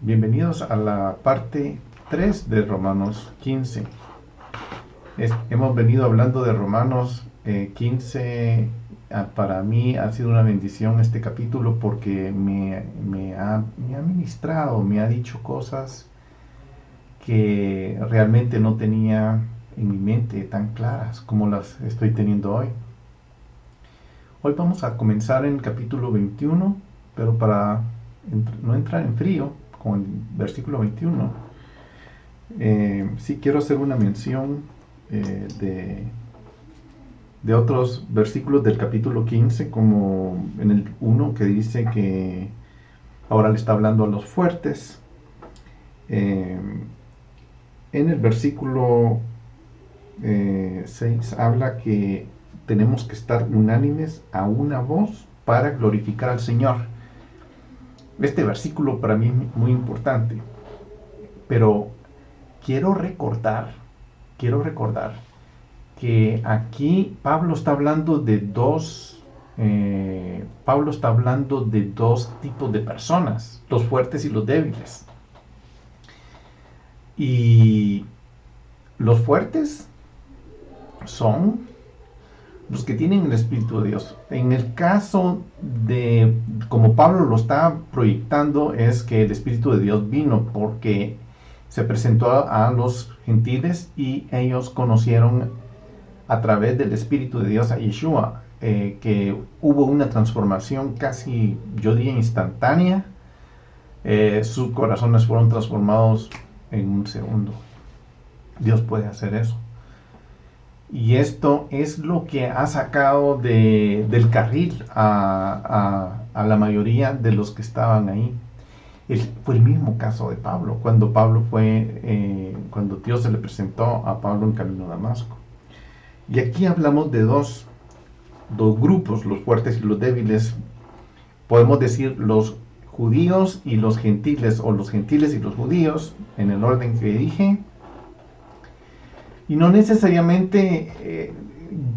Bienvenidos a la parte 3 de Romanos 15. Hemos venido hablando de Romanos 15. Para mí ha sido una bendición este capítulo porque me ha ministrado, me ha dicho cosas que realmente no tenía en mi mente tan claras como las estoy teniendo hoy. Hoy vamos a comenzar en el capítulo 21, pero para no entrar en frío con el versículo 21, sí quiero hacer una mención de otros versículos del capítulo 15, como en el 1 que dice que ahora le está hablando a los fuertes. En el versículo 6 habla que tenemos que estar unánimes a una voz para glorificar al Señor. Este versículo para mí es muy importante, pero quiero recordar que aquí Pablo está hablando de dos tipos de personas, los fuertes y los débiles. Y los fuertes son los que tienen el Espíritu de Dios. En el caso de, como Pablo lo está proyectando, es que el Espíritu de Dios vino porque se presentó a los gentiles y ellos conocieron a través del Espíritu de Dios a Yeshua, que hubo una transformación casi, yo diría, instantánea. Sus corazones fueron transformados en un segundo. Dios puede hacer eso. Y esto es lo que ha sacado del carril a la mayoría de los que estaban ahí. Fue el mismo caso de Pablo, cuando cuando Dios se le presentó a Pablo en camino a Damasco. Y aquí hablamos de dos grupos, los fuertes y los débiles. Podemos decir los judíos y los gentiles, o los gentiles y los judíos, en el orden que dije. Y no necesariamente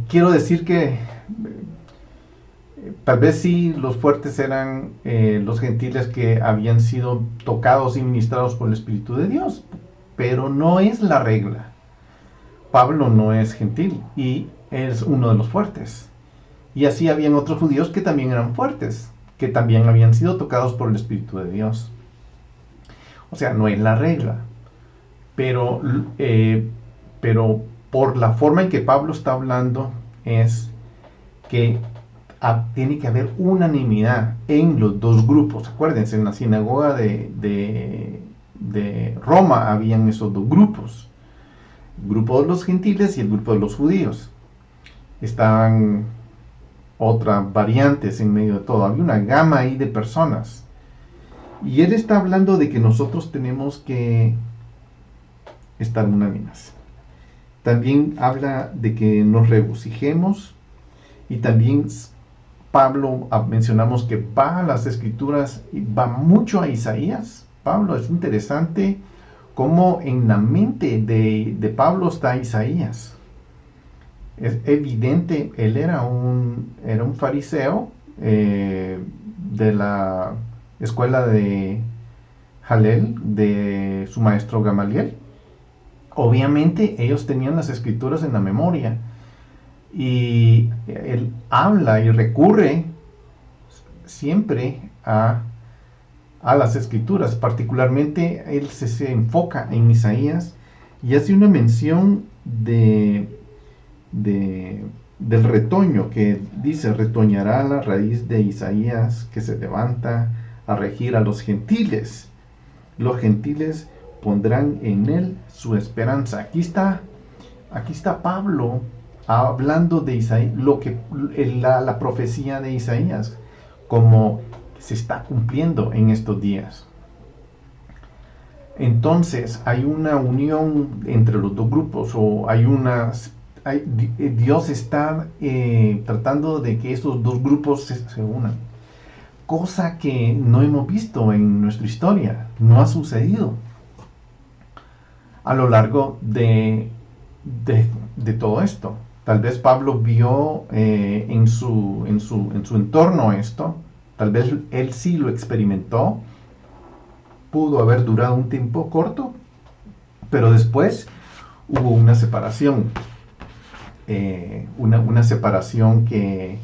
quiero decir que tal vez sí los fuertes eran los gentiles que habían sido tocados y ministrados por el Espíritu de Dios, pero no es la regla. Pablo no es gentil y es uno de los fuertes. Y así habían otros judíos que también eran fuertes, que también habían sido tocados por el Espíritu de Dios. O sea, no es la regla, pero por la forma en que Pablo está hablando es que tiene que haber unanimidad en los dos grupos. Acuérdense, en la sinagoga de Roma habían esos dos grupos, el grupo de los gentiles y el grupo de los judíos. Estaban otras variantes en medio de todo, había una gama ahí de personas. Y él está hablando de que nosotros tenemos que estar unánimes. También habla de que nos regocijemos, y también Pablo, mencionamos que va a las escrituras y va mucho a Isaías. Pablo, es interesante cómo en la mente de Pablo está Isaías. Es evidente, él era un fariseo de la escuela de Jalel, de su maestro Gamaliel. Obviamente ellos tenían las escrituras en la memoria y él habla y recurre siempre a las escrituras. Particularmente él se enfoca en Isaías y hace una mención del retoño, que dice: retoñará la raíz de Isaías, que se levanta a regir a los gentiles. Los gentiles pondrán en él su esperanza. Aquí está Pablo hablando de Isaías, la profecía de Isaías, como se está cumpliendo en estos días. Entonces hay una unión entre los dos grupos, o Dios está tratando de que esos dos grupos se unan, cosa que no hemos visto en nuestra historia, no ha sucedido a lo largo de todo esto. Tal vez Pablo vio en su entorno esto, tal vez él sí lo experimentó, pudo haber durado un tiempo corto, pero después hubo una separación, una separación que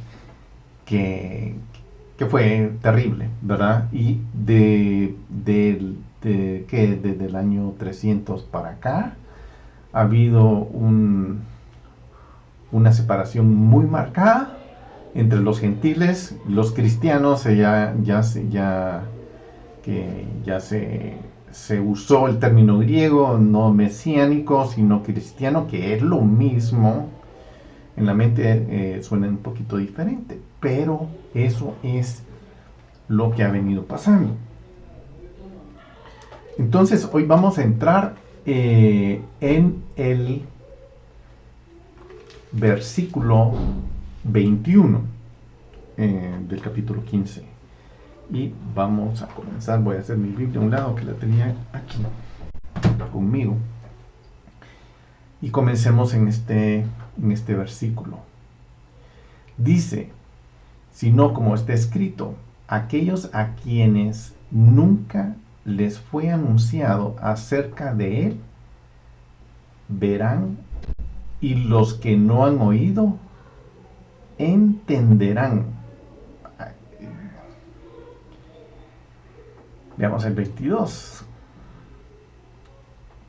fue terrible, ¿verdad? Y desde el año 300 para acá ha habido una separación muy marcada entre los gentiles, los cristianos. Se usó el término griego, no mesiánico, sino cristiano, que es lo mismo. En la mente suena un poquito diferente, pero eso es lo que ha venido pasando. Entonces hoy vamos a entrar en el versículo 21 del capítulo 15. Y vamos a comenzar. Voy a hacer mi Biblia a un lado, que la tenía aquí conmigo. Y comencemos en este versículo. Dice: sino como está escrito, aquellos a quienes nunca les fue anunciado acerca de él, verán, y los que no han oído, entenderán. Veamos el 22.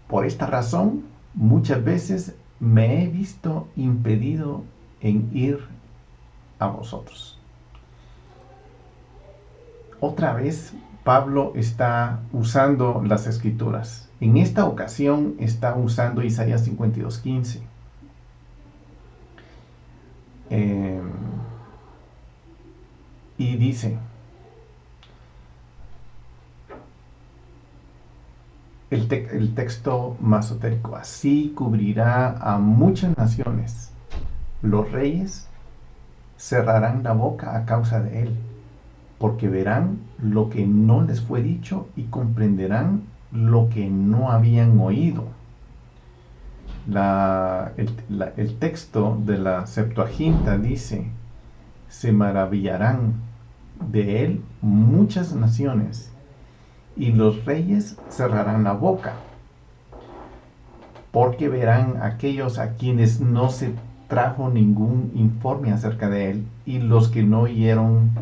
Por esta razón, muchas veces me he visto impedido en ir a vosotros. Otra vez, Pablo está usando las escrituras. En esta ocasión está usando Isaías 52:15. Y dice: el texto masotérico: así cubrirá a muchas naciones, los reyes cerrarán la boca a causa de él, porque verán lo que no les fue dicho y comprenderán lo que no habían oído. El texto de la Septuaginta dice: se maravillarán de él muchas naciones, y los reyes cerrarán la boca, porque verán aquellos a quienes no se trajo ningún informe acerca de él, y los que no oyeron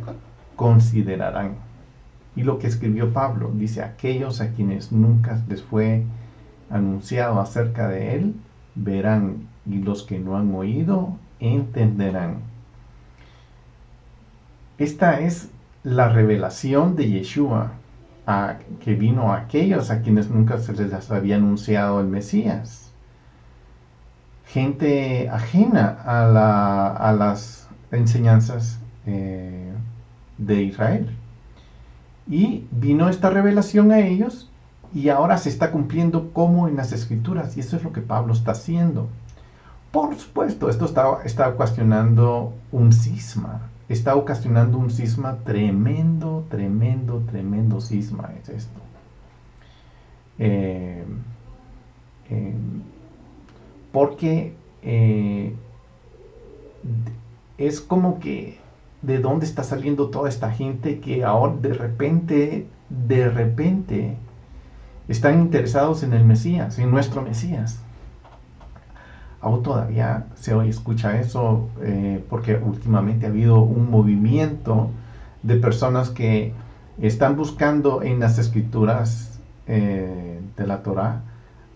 considerarán. Y lo que escribió Pablo dice: aquellos a quienes nunca les fue anunciado acerca de él, verán, y los que no han oído, entenderán. Esta es la revelación de Yeshua, que vino a aquellos a quienes nunca se les había anunciado el Mesías. Gente ajena a las enseñanzas de Israel. Y vino esta revelación a ellos, y ahora se está cumpliendo como en las escrituras, y eso es lo que Pablo está haciendo. Por supuesto, esto está ocasionando un cisma. Está ocasionando un cisma tremendo, tremendo, tremendo cisma es esto. Porque es como que de dónde está saliendo toda esta gente que ahora de repente están interesados en el Mesías, en nuestro Mesías. Aún todavía se escucha eso, porque últimamente ha habido un movimiento de personas que están buscando en las escrituras de la Torá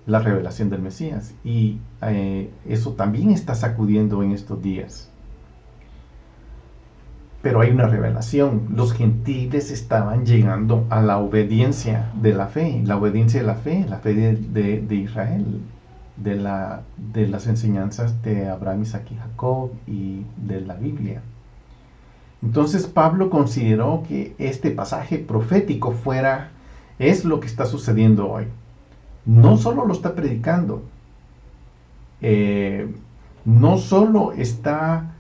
la revelación del Mesías, y eso también está sacudiendo en estos días. Pero hay una revelación. Los gentiles estaban llegando a la obediencia de la fe, la fe de Israel, de las enseñanzas de Abraham, Isaac y Jacob, y de la Biblia. Entonces Pablo consideró que este pasaje profético es lo que está sucediendo hoy. No solo lo está predicando, no solo está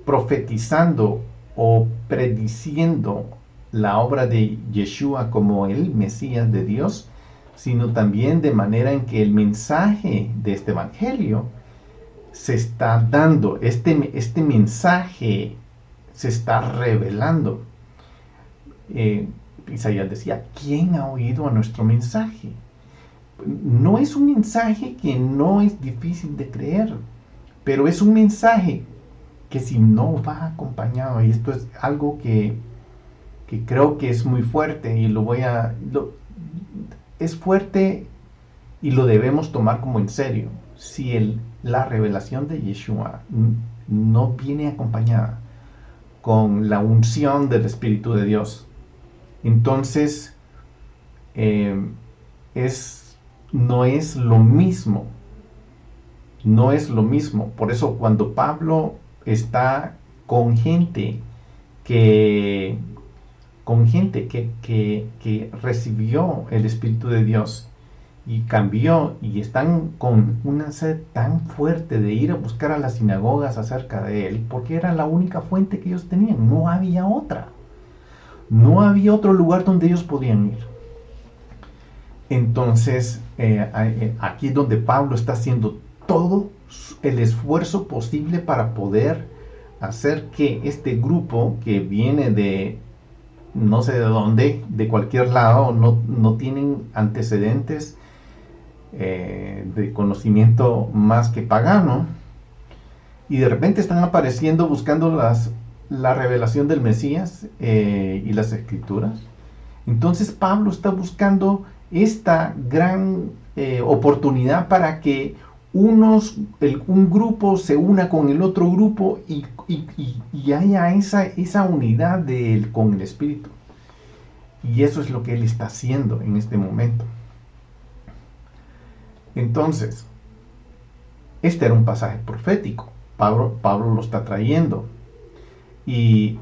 profetizando o prediciendo la obra de Yeshua como el Mesías de Dios, sino también de manera en que el mensaje de este evangelio se está dando, este mensaje se está revelando. Isaías decía, ¿quién ha oído a nuestro mensaje? No es un mensaje que no es difícil de creer, pero es un mensaje que si no va acompañado, y esto es algo que creo que es muy fuerte, y es fuerte y lo debemos tomar como en serio. Si la revelación de Yeshua no viene acompañada con la unción del Espíritu de Dios, entonces eh, no es lo mismo. No es lo mismo. Por eso cuando Pablo está con gente que que recibió el Espíritu de Dios y cambió, y están con una sed tan fuerte de ir a buscar a las sinagogas acerca de él, porque era la única fuente que ellos tenían, no había otra, no había otro lugar donde ellos podían ir. Entonces aquí es donde Pablo está haciendo todo el esfuerzo posible para poder hacer que este grupo que viene de no sé de dónde, de cualquier lado, no tienen antecedentes de conocimiento más que pagano, y de repente están apareciendo buscando la revelación del Mesías y las escrituras. Entonces Pablo está buscando esta gran oportunidad para que un grupo se una con el otro grupo y haya esa unidad con el Espíritu. Y eso es lo que él está haciendo en este momento. Entonces, este era un pasaje profético. Pablo lo está trayendo. Y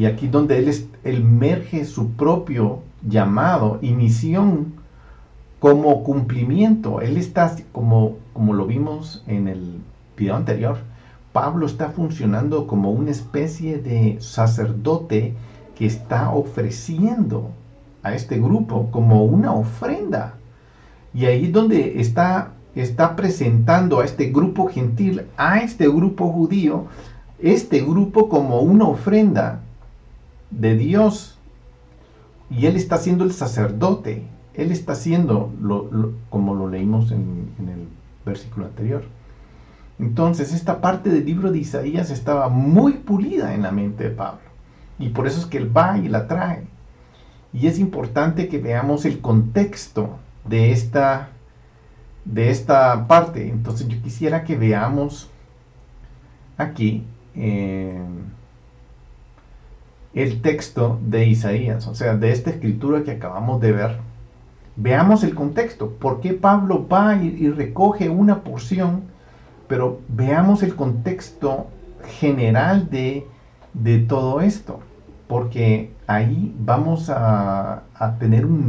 aquí donde él emerge su propio llamado y misión como cumplimiento. Él está, como lo vimos en el video anterior, Pablo está funcionando como una especie de sacerdote que está ofreciendo a este grupo como una ofrenda. Y ahí es donde está presentando a este grupo gentil, a este grupo judío, este grupo como una ofrenda de Dios. Y él está siendo el sacerdote. Él está haciendo como lo leímos en el versículo anterior. Entonces esta parte del libro de Isaías estaba muy pulida en la mente de Pablo. Y por eso es que él va y la trae. Y es importante que veamos el contexto de esta parte. Entonces yo quisiera que veamos aquí el texto de Isaías, o sea, de esta escritura que acabamos de ver. Veamos el contexto, por qué Pablo va y recoge una porción, pero veamos el contexto general de todo esto, porque ahí vamos a tener una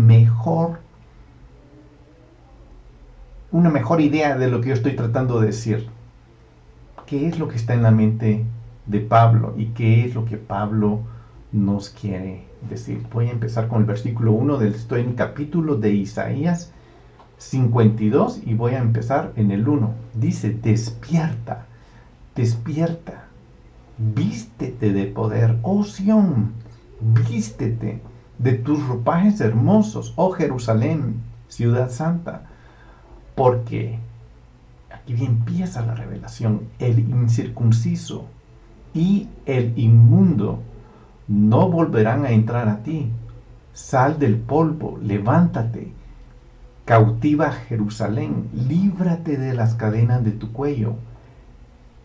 mejor idea de lo que yo estoy tratando de decir. ¿Qué es lo que está en la mente de Pablo y qué es lo que Pablo nos quiere decir? Voy a empezar con el versículo 1 estoy en el capítulo de Isaías 52 y voy a empezar en el 1. Dice, despierta, despierta, vístete de poder, oh Sión, vístete de tus ropajes hermosos, oh Jerusalén, ciudad santa, porque aquí empieza la revelación. El incircunciso y el inmundo no volverán a entrar a ti. Sal del polvo, levántate, cautiva Jerusalén, líbrate de las cadenas de tu cuello,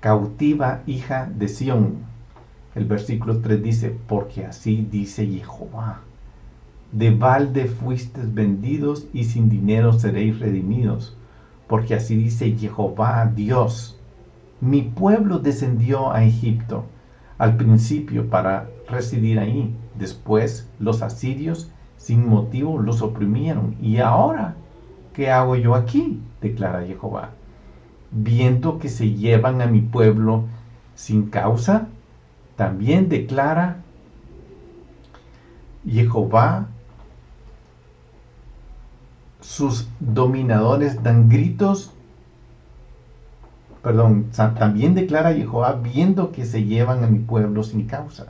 cautiva hija de Sión. El versículo 3 dice, porque así dice Jehová, de balde fuisteis vendidos y sin dinero seréis redimidos, porque así dice Jehová Dios, mi pueblo descendió a Egipto al principio para residir ahí, después los asirios sin motivo los oprimieron, y ahora, ¿qué hago yo aquí?, declara Jehová, viendo que se llevan a mi pueblo sin causa. También declara Jehová, sus dominadores dan gritos. También declara Jehová, viendo que se llevan a mi pueblo sin causa.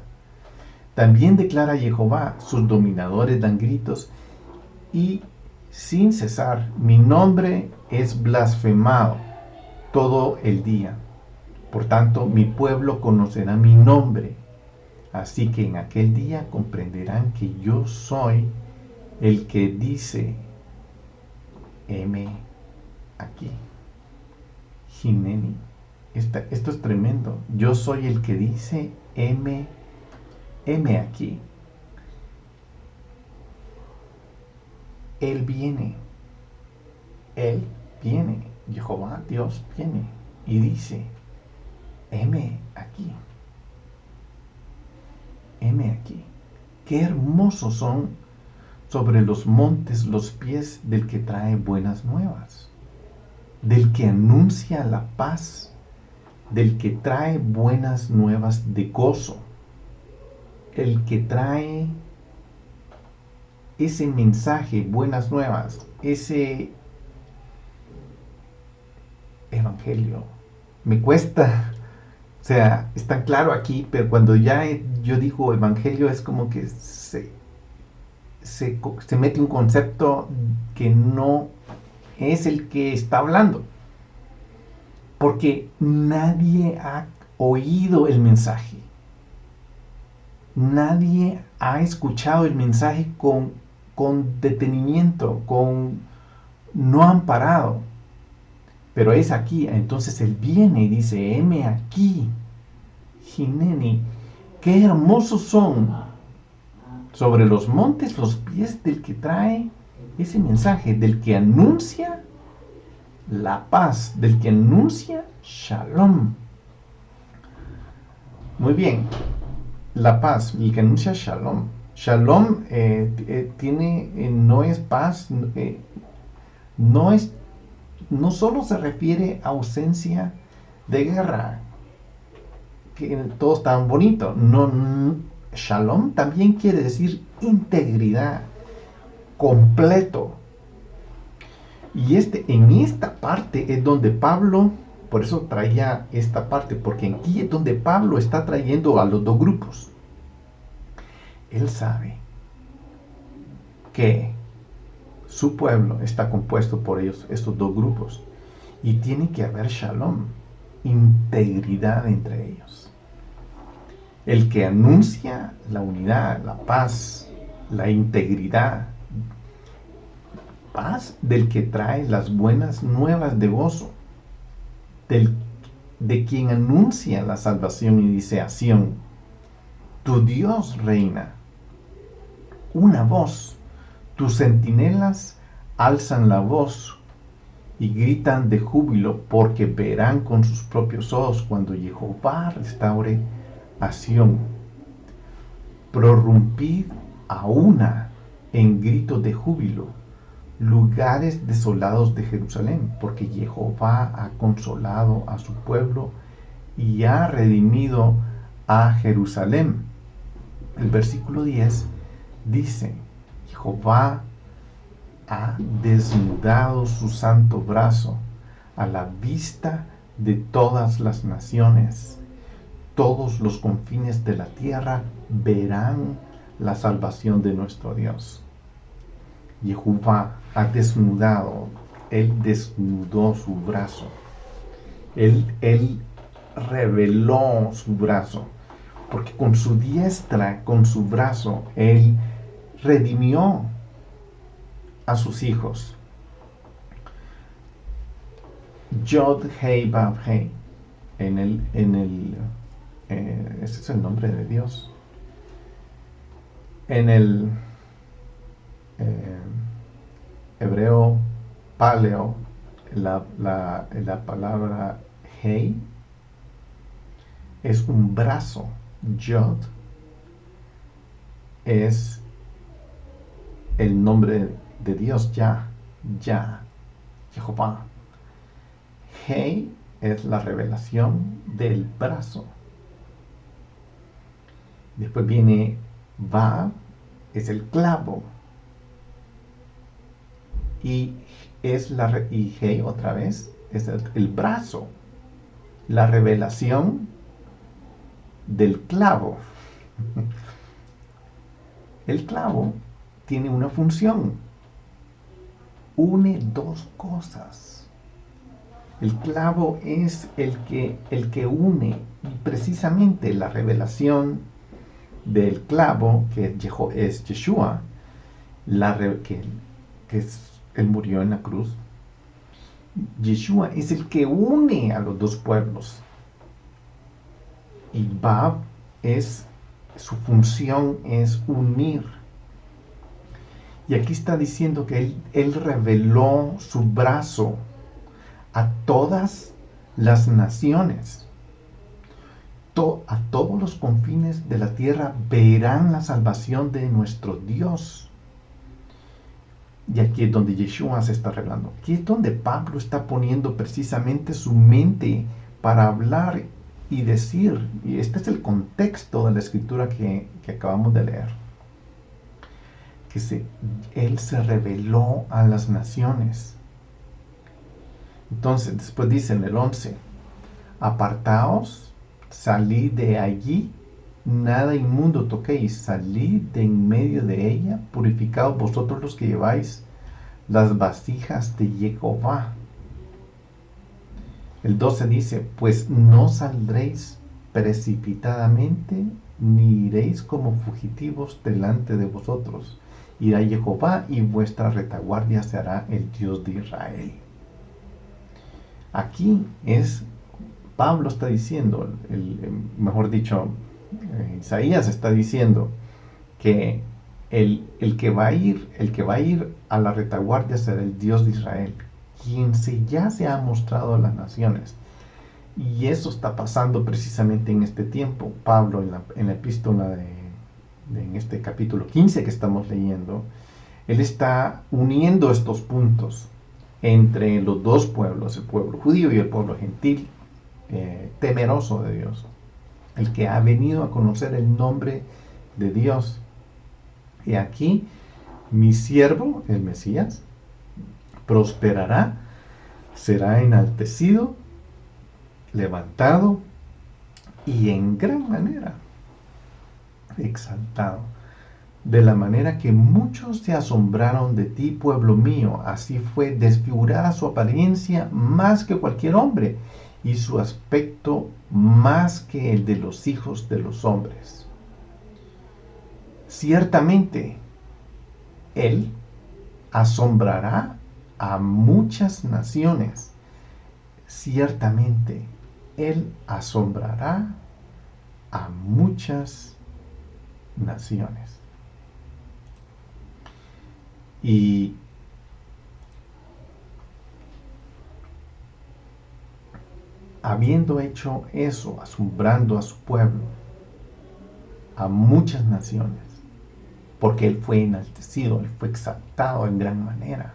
También declara Jehová, sus dominadores dan gritos y sin cesar, mi nombre es blasfemado todo el día. Por tanto, mi pueblo conocerá mi nombre. Así que en aquel día comprenderán que yo soy el que dice, heme aquí. Hineni. Esto es tremendo. Yo soy el que dice, heme aquí. Él viene. Él viene. Jehová, Dios, viene y dice, heme aquí. Heme aquí. Qué hermosos son sobre los montes los pies del que trae buenas nuevas, del que anuncia la paz, del que trae buenas nuevas de gozo, el que trae ese mensaje, buenas nuevas, ese evangelio. Me cuesta, o sea, es tan claro aquí, pero cuando ya yo digo evangelio es como que se mete un concepto que no es el que está hablando. Porque nadie ha oído el mensaje. Nadie ha escuchado el mensaje con detenimiento, no han parado. Pero es aquí, entonces él viene y dice, heme aquí, Hineni, qué hermosos son sobre los montes los pies del que trae ese mensaje, del que anuncia la paz, del que anuncia Shalom. Muy bien, la paz, el que anuncia Shalom. Shalom no es paz, no solo se refiere a ausencia de guerra, que todo está bonito. Shalom también quiere decir integridad, completo. Y en esta parte es donde Pablo, por eso traía esta parte, porque aquí es donde Pablo está trayendo a los dos grupos. Él sabe que su pueblo está compuesto por estos dos grupos, y tiene que haber shalom, integridad entre ellos. El que anuncia la unidad, la paz, la integridad, paz del que trae las buenas nuevas de gozo, de quien anuncia la salvación y dice a Sión, tu Dios reina. Una voz, tus centinelas alzan la voz y gritan de júbilo porque verán con sus propios ojos cuando Jehová restaure a Sión. Prorrumpid a una en grito de júbilo, lugares desolados de Jerusalén, porque Jehová ha consolado a su pueblo y ha redimido a Jerusalén. El versículo 10 dice, Jehová ha desnudado su santo brazo a la vista de todas las naciones. Todos los confines de la tierra verán la salvación de nuestro Dios. Jehová ha desnudado, él desnudó su brazo, él reveló su brazo, porque con su diestra, con su brazo, él redimió a sus hijos. Yod Hei Vav Hei, ese es el nombre de Dios. En el hebreo paleo, la palabra Hei es un brazo. Yod es el nombre de Dios, Ya, Jehová. Hei es la revelación del brazo. Después viene Vav, es el clavo. Y Hei otra vez es el brazo, la revelación del clavo. El clavo tiene una función, une dos cosas. El clavo es el que une precisamente la revelación del clavo, que es Yeshua, él murió en la cruz. Yeshua es el que une a los dos pueblos. Y Bab su función es unir. Y aquí está diciendo que él reveló su brazo a todas las naciones. A todos los confines de la tierra verán la salvación de nuestro Dios. Y aquí es donde Yeshua se está revelando. Aquí es donde Pablo está poniendo precisamente su mente para hablar y decir. Y este es el contexto de la escritura que acabamos de leer. Él se reveló a las naciones. Entonces, después dice en el 11, apartaos, salid de allí, nada inmundo toquéis, salid de en medio de ella, purificaos vosotros los que lleváis las vasijas de Jehová. El 12 dice, pues no saldréis precipitadamente, ni iréis como fugitivos delante de vosotros. Irá Jehová y vuestra retaguardia será el Dios de Israel. Aquí Pablo está diciendo, mejor dicho, Isaías está diciendo que el que va a ir a la retaguardia será el Dios de Israel, quien ya se ha mostrado a las naciones. Y eso está pasando precisamente en este tiempo. Pablo en la epístola en este capítulo 15 que estamos leyendo, él está uniendo estos puntos entre los dos pueblos, el pueblo judío y el pueblo gentil, temeroso de Dios, el que ha venido a conocer el nombre de Dios. Y aquí mi siervo, el Mesías, prosperará, será enaltecido, levantado y en gran manera exaltado. De la manera que muchos se asombraron de ti, pueblo mío, así fue desfigurada su apariencia más que cualquier hombre, y su aspecto más que el de los hijos de los hombres. Ciertamente, él asombrará a muchas naciones. Ciertamente, él asombrará a muchas naciones. Y habiendo hecho eso, asombrando a su pueblo, a muchas naciones, porque él fue enaltecido, él fue exaltado en gran manera.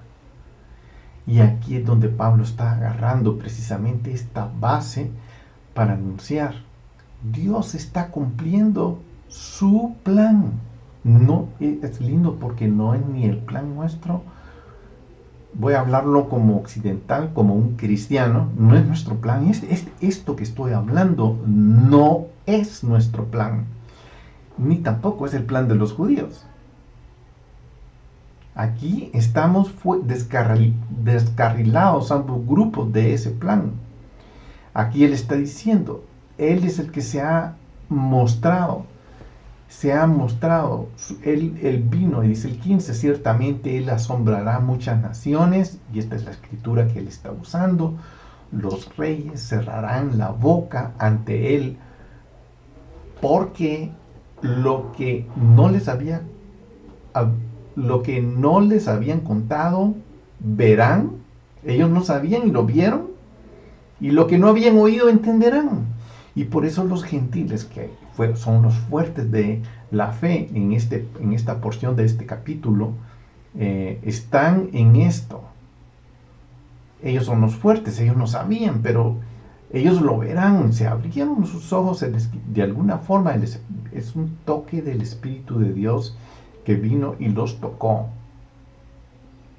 Y aquí es donde Pablo está agarrando precisamente esta base para anunciar: Dios está cumpliendo su plan. No es lindo porque no es ni el plan nuestro. Voy a hablarlo como occidental, como un cristiano. No es nuestro plan. Esto que estoy hablando no es nuestro plan, ni tampoco es el plan de los judíos. Aquí estamos descarrilados ambos grupos de ese plan. Aquí él está diciendo, él es el que se ha mostrado, él vino, y dice el 15, ciertamente él asombrará muchas naciones, y esta es la escritura que él está usando. Los reyes cerrarán la boca ante él, porque lo que no les habían contado, verán. Ellos no sabían y lo vieron, y lo que no habían oído, entenderán. Y por eso los gentiles, que son los fuertes de la fe en esta porción de este capítulo, están en esto. Ellos son los fuertes, ellos no sabían, pero ellos lo verán, se abrieron sus ojos, de alguna forma es un toque del Espíritu de Dios que vino y los tocó.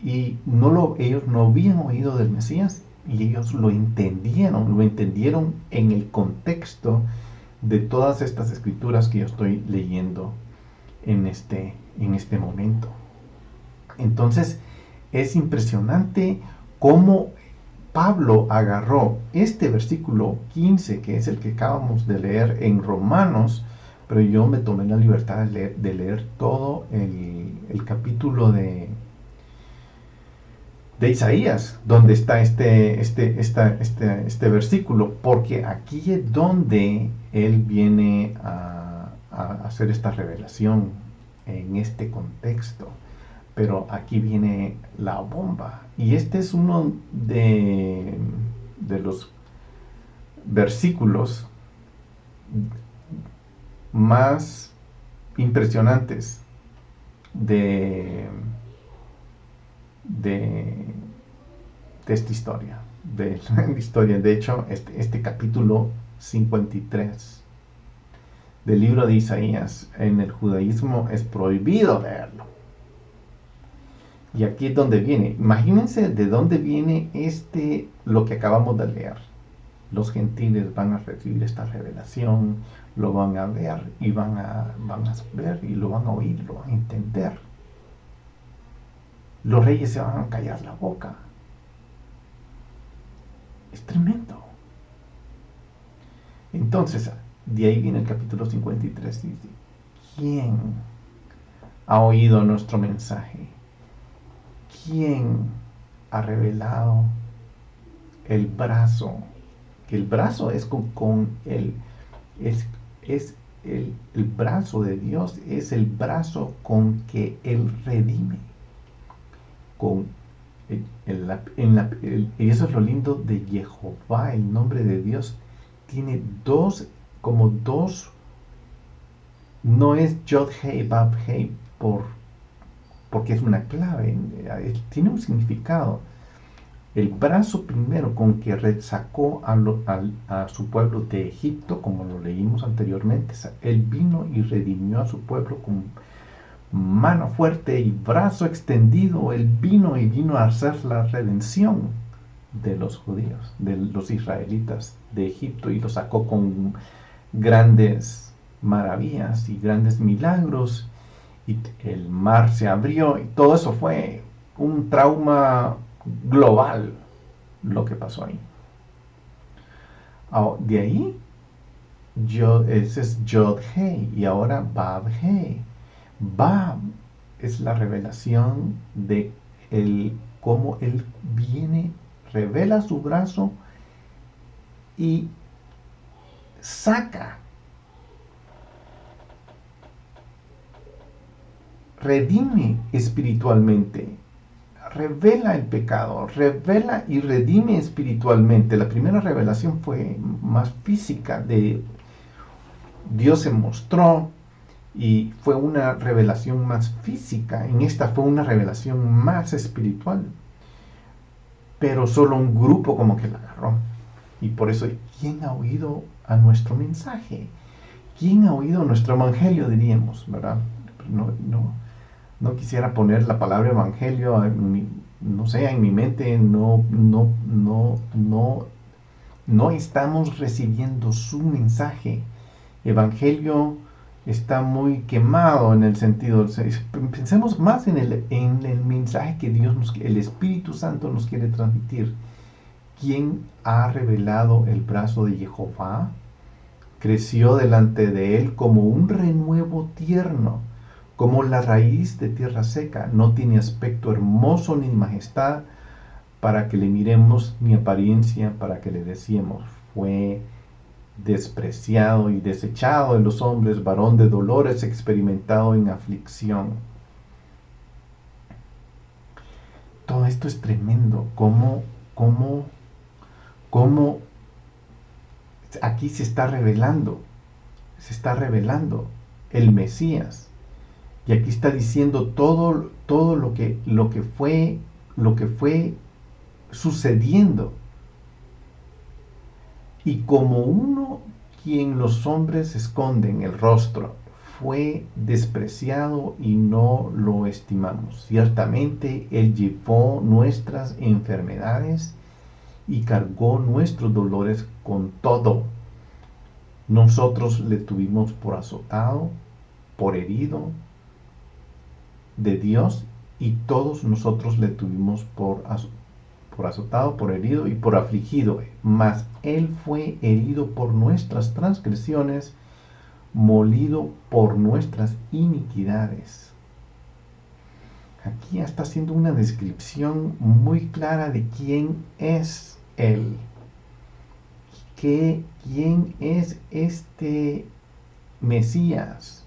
Y ellos no habían oído del Mesías, y ellos lo entendieron en el contexto de todas estas escrituras que yo estoy leyendo en este en este momento. Entonces, es impresionante cómo Pablo agarró este versículo 15, que es el que acabamos de leer en Romanos, pero yo me tomé la libertad de leer todo el capítulo de Isaías, donde está este versículo, porque aquí es donde él viene a hacer esta revelación en este contexto. Pero aquí viene la bomba. Y este es uno de los versículos más impresionantes de, de esta historia. De la historia. De hecho, este capítulo 53 del libro de Isaías en el judaísmo es prohibido leerlo. Y aquí es donde viene. Imagínense de dónde viene lo que acabamos de leer. Los gentiles van a recibir esta revelación, lo van a ver y van a ver y lo van a oír, lo van a entender. Los reyes se van a callar la boca. Es tremendo. Entonces, de ahí viene el capítulo 53 y dice, ¿quién ha oído nuestro mensaje? ¿Quién ha revelado el brazo? Que el brazo es el brazo de Dios, es el brazo con que Él redime. Y eso es lo lindo de Jehová, el nombre de Dios. Tiene dos, no es Yod Hei Vav Hei porque es una clave, tiene un significado. El brazo primero con que sacó a su pueblo de Egipto, como lo leímos anteriormente, él vino y redimió a su pueblo con mano fuerte y brazo extendido. Él vino a hacer la redención de los judíos, de los israelitas de Egipto, y los sacó con grandes maravillas y grandes milagros, y el mar se abrió, y todo eso fue un trauma global lo que pasó ahí. De ahí, ese es Yod Hei, y ahora Vav Hei. Vav es la revelación de cómo él viene, revela su brazo y saca, redime espiritualmente, revela el pecado, revela y redime espiritualmente. La primera revelación fue más física, de Dios se mostró y fue una revelación más física. En esta fue una revelación más espiritual, pero solo un grupo como que la agarró. Y por eso, ¿quién ha oído a nuestro mensaje? ¿Quién ha oído nuestro evangelio, diríamos, verdad? No quisiera poner la palabra evangelio en mi mente. No estamos recibiendo su mensaje. Evangelio está muy quemado en el sentido, pensemos más en el mensaje que el Espíritu Santo nos quiere transmitir. ¿Quién ha revelado el brazo de Jehová? Creció delante de él como un renuevo tierno, como la raíz de tierra seca. No tiene aspecto hermoso ni majestad para que le miremos, ni apariencia para que le deseemos. Fue despreciado y desechado de los hombres, varón de dolores, experimentado en aflicción. Todo esto es tremendo. Cómo aquí se está revelando el Mesías. Y aquí está diciendo todo lo que fue sucediendo. Y como uno quien los hombres esconden el rostro, fue despreciado y no lo estimamos. Ciertamente Él llevó nuestras enfermedades y cargó nuestros dolores con todo. Nosotros le tuvimos por azotado, por herido, de Dios, y todos nosotros le tuvimos por azotado, por herido y por afligido. Mas Él fue herido por nuestras transgresiones, molido por nuestras quiedades. Aquí está haciendo una descripción muy clara de quién es Él. ¿Quién es este Mesías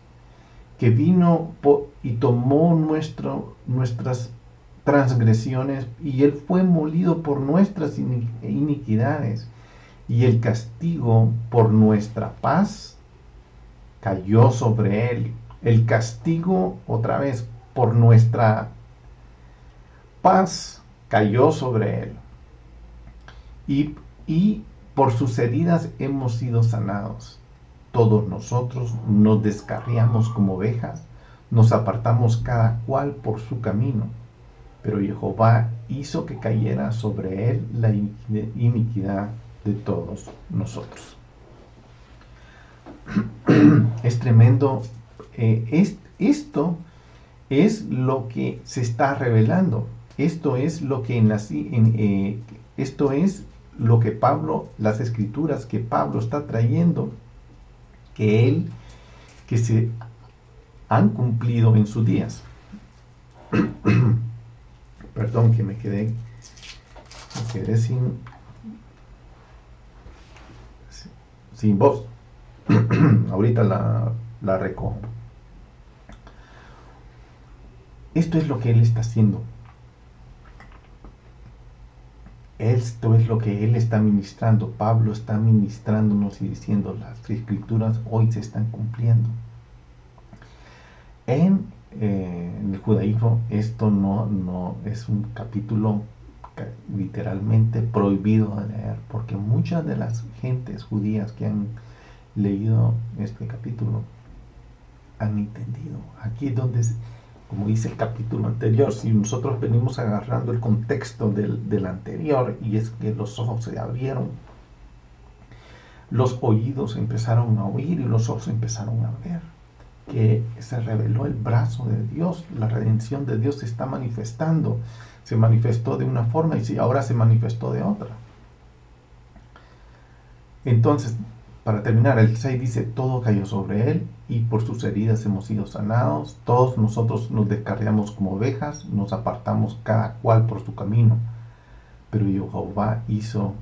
que vino y tomó nuestras transgresiones, y Él fue molido por nuestras iniquidades, y el castigo por nuestra paz cayó sobre Él? El castigo, otra vez, por nuestra paz cayó sobre Él, y por sus heridas hemos sido sanados. Todos nosotros nos descarriamos como ovejas, nos apartamos cada cual por su camino, pero Jehová hizo que cayera sobre él la iniquidad de todos nosotros. Es tremendo. Esto es lo que se está revelando. Esto es lo que esto es lo que Pablo, las escrituras que Pablo está trayendo, que se han cumplido en sus días. Perdón, que me quedé sin voz. Ahorita la recojo. Esto es lo que Él está haciendo. Esto es lo que Él está ministrando. Pablo está ministrándonos y diciendo: las escrituras hoy se están cumpliendo. En el judaísmo esto no es un capítulo literalmente prohibido de leer, porque muchas de las gentes judías que han leído este capítulo han entendido. Aquí es donde, como dice el capítulo anterior, si nosotros venimos agarrando el contexto del anterior, y es que los ojos se abrieron, los oídos empezaron a oír y los ojos empezaron a ver, que se reveló el brazo de Dios, la redención de Dios se está manifestando. Se manifestó de una forma y ahora se manifestó de otra. Entonces, para terminar, el 6 dice: todo cayó sobre él, y por sus heridas hemos sido sanados. Todos nosotros nos descarriamos como ovejas, nos apartamos cada cual por su camino, pero Jehová hizo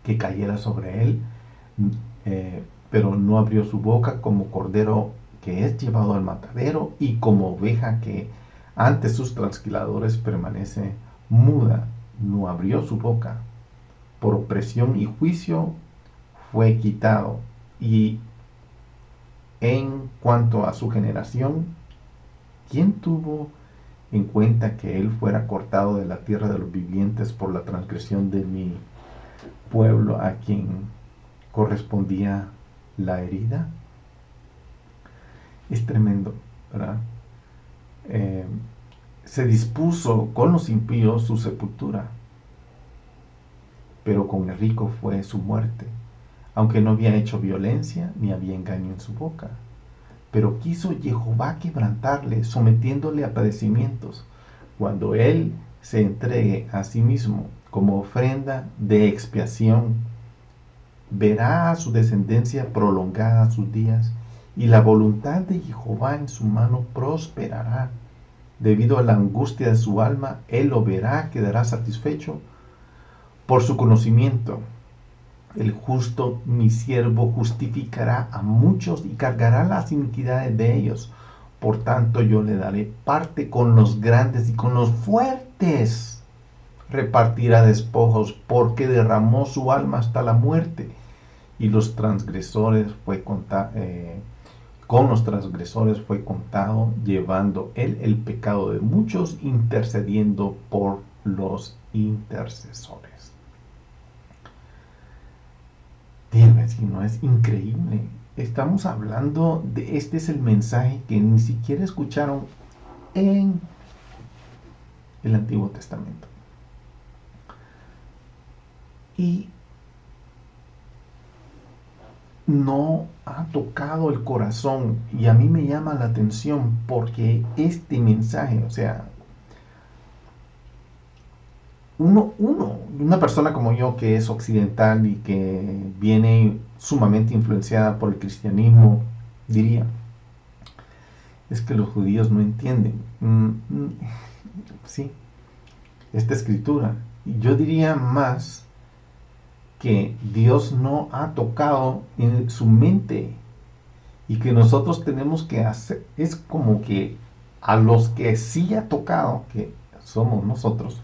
que cayera sobre él, pero no abrió su boca, como cordero que es llevado al matadero, y como oveja que ante sus trasquiladores permanece muda, no abrió su boca. Por opresión y juicio fue quitado. Y en cuanto a su generación, ¿quién tuvo en cuenta que él fuera cortado de la tierra de los vivientes por la transgresión de mi pueblo, a quien correspondía la herida? Es tremendo, ¿verdad? Se dispuso con los impíos su sepultura, pero con el rico fue su muerte, aunque no había hecho violencia ni había engaño en su boca. Pero quiso Jehová quebrantarle, sometiéndole a padecimientos. Cuando él se entregue a sí mismo como ofrenda de expiación, verá a su descendencia prolongada sus días, y la voluntad de Jehová en su mano prosperará. Debido a la angustia de su alma, él lo verá, quedará satisfecho. Por su conocimiento, el justo, mi siervo, justificará a muchos y cargará las iniquidades de ellos. Por tanto, yo le daré parte con los grandes y con los fuertes repartirá despojos, porque derramó su alma hasta la muerte, y los transgresores con los transgresores fue contado, llevando él el pecado de muchos, intercediendo por los intercesores. Dígame vecino, es increíble. Estamos hablando de este es el mensaje que ni siquiera escucharon en el Antiguo Testamento. Y no ha tocado el corazón, y a mí me llama la atención porque este mensaje, o sea, una persona como yo que es occidental y que viene sumamente influenciada por el cristianismo, diría, es que los judíos no entienden, sí, esta escritura. Yo diría más que Dios no ha tocado en su mente y que nosotros tenemos que hacer, es como que a los que sí ha tocado, que somos nosotros,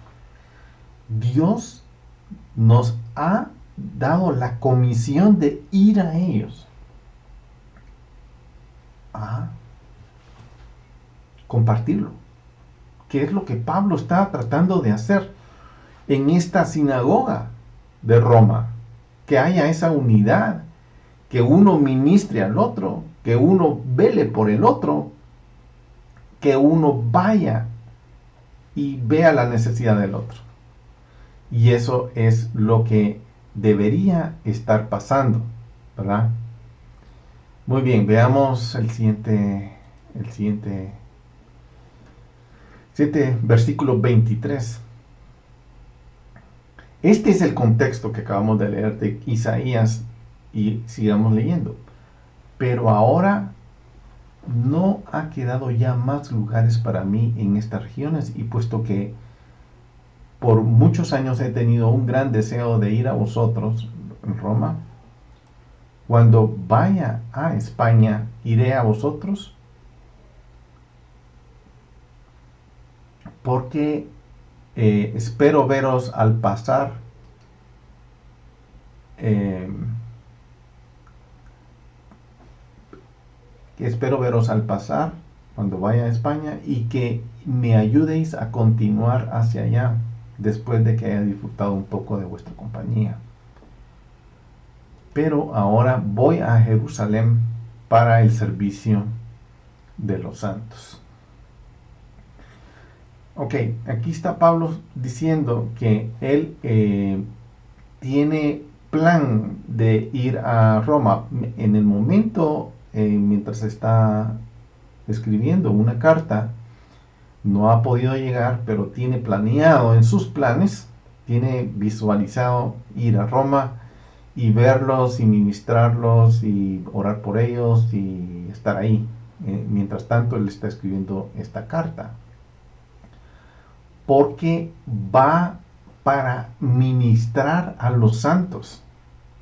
Dios nos ha dado la comisión de ir a ellos, a compartirlo, que es lo que Pablo está tratando de hacer en esta sinagoga de Roma, que haya esa unidad, que uno ministre al otro, que uno vele por el otro, que uno vaya y vea la necesidad del otro. Y eso es lo que debería estar pasando, ¿verdad? Muy bien, veamos el siguiente versículo 23. Este es el contexto que acabamos de leer de Isaías y sigamos leyendo. Pero ahora no ha quedado ya más lugares para mí en estas regiones, y puesto que por muchos años he tenido un gran deseo de ir a vosotros, en Roma, cuando vaya a España, iré a vosotros, porque espero veros al pasar, cuando vaya a España, y que me ayudéis a continuar hacia allá después de que haya disfrutado un poco de vuestra compañía. Pero ahora voy a Jerusalén para el servicio de los santos. Ok, aquí está Pablo diciendo que él tiene plan de ir a Roma. En el momento, mientras está escribiendo una carta, no ha podido llegar, pero tiene planeado en sus planes, tiene visualizado ir a Roma y verlos y ministrarlos y orar por ellos y estar ahí. Mientras tanto, él está escribiendo esta carta, porque va para ministrar a los santos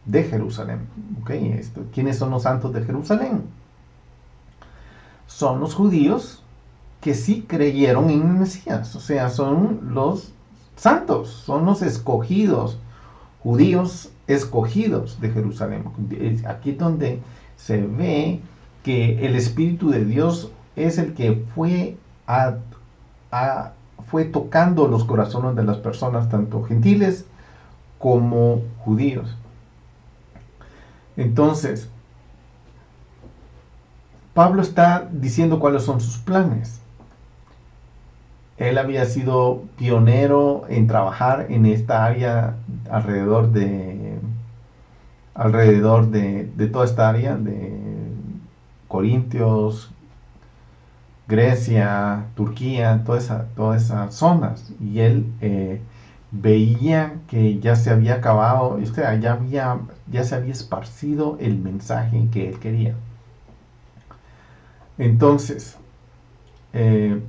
de Jerusalén. Okay, ¿quiénes son los santos de Jerusalén? Son los judíos que sí creyeron en el Mesías, o sea, son los santos, son los escogidos, judíos escogidos de Jerusalén. Aquí es donde se ve que el Espíritu de Dios es el que fue tocando los corazones de las personas, tanto gentiles como judíos. Entonces, Pablo está diciendo cuáles son sus planes. Él había sido pionero en trabajar en esta área alrededor de toda esta área de Corintios, Grecia, Turquía, todas esas zonas. Y él veía que ya se había acabado, o sea, ya se había esparcido el mensaje que él quería. Entonces,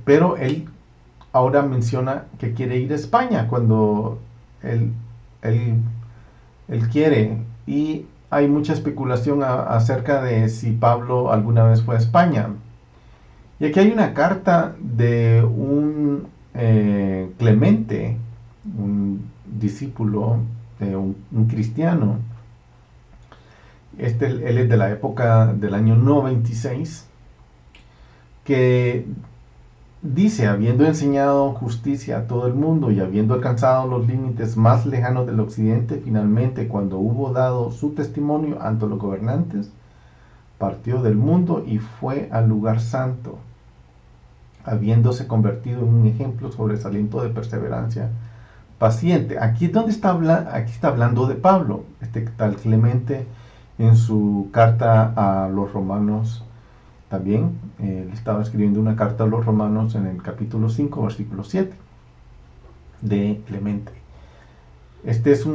pero él ahora menciona que quiere ir a España cuando él quiere, y hay mucha especulación acerca de si Pablo alguna vez fue a España. Y aquí hay una carta de un Clemente, un discípulo de un cristiano. Él es de la época del año 96, que dice: habiendo enseñado justicia a todo el mundo y habiendo alcanzado los límites más lejanos del occidente, finalmente, cuando hubo dado su testimonio ante los gobernantes, partió del mundo y fue al lugar santo, habiéndose convertido en un ejemplo sobresaliente de perseverancia paciente. Aquí es donde aquí está hablando de Pablo, este tal Clemente, en su carta a los romanos también. Él estaba escribiendo una carta a los romanos en el capítulo 5, versículo 7 de Clemente. Este es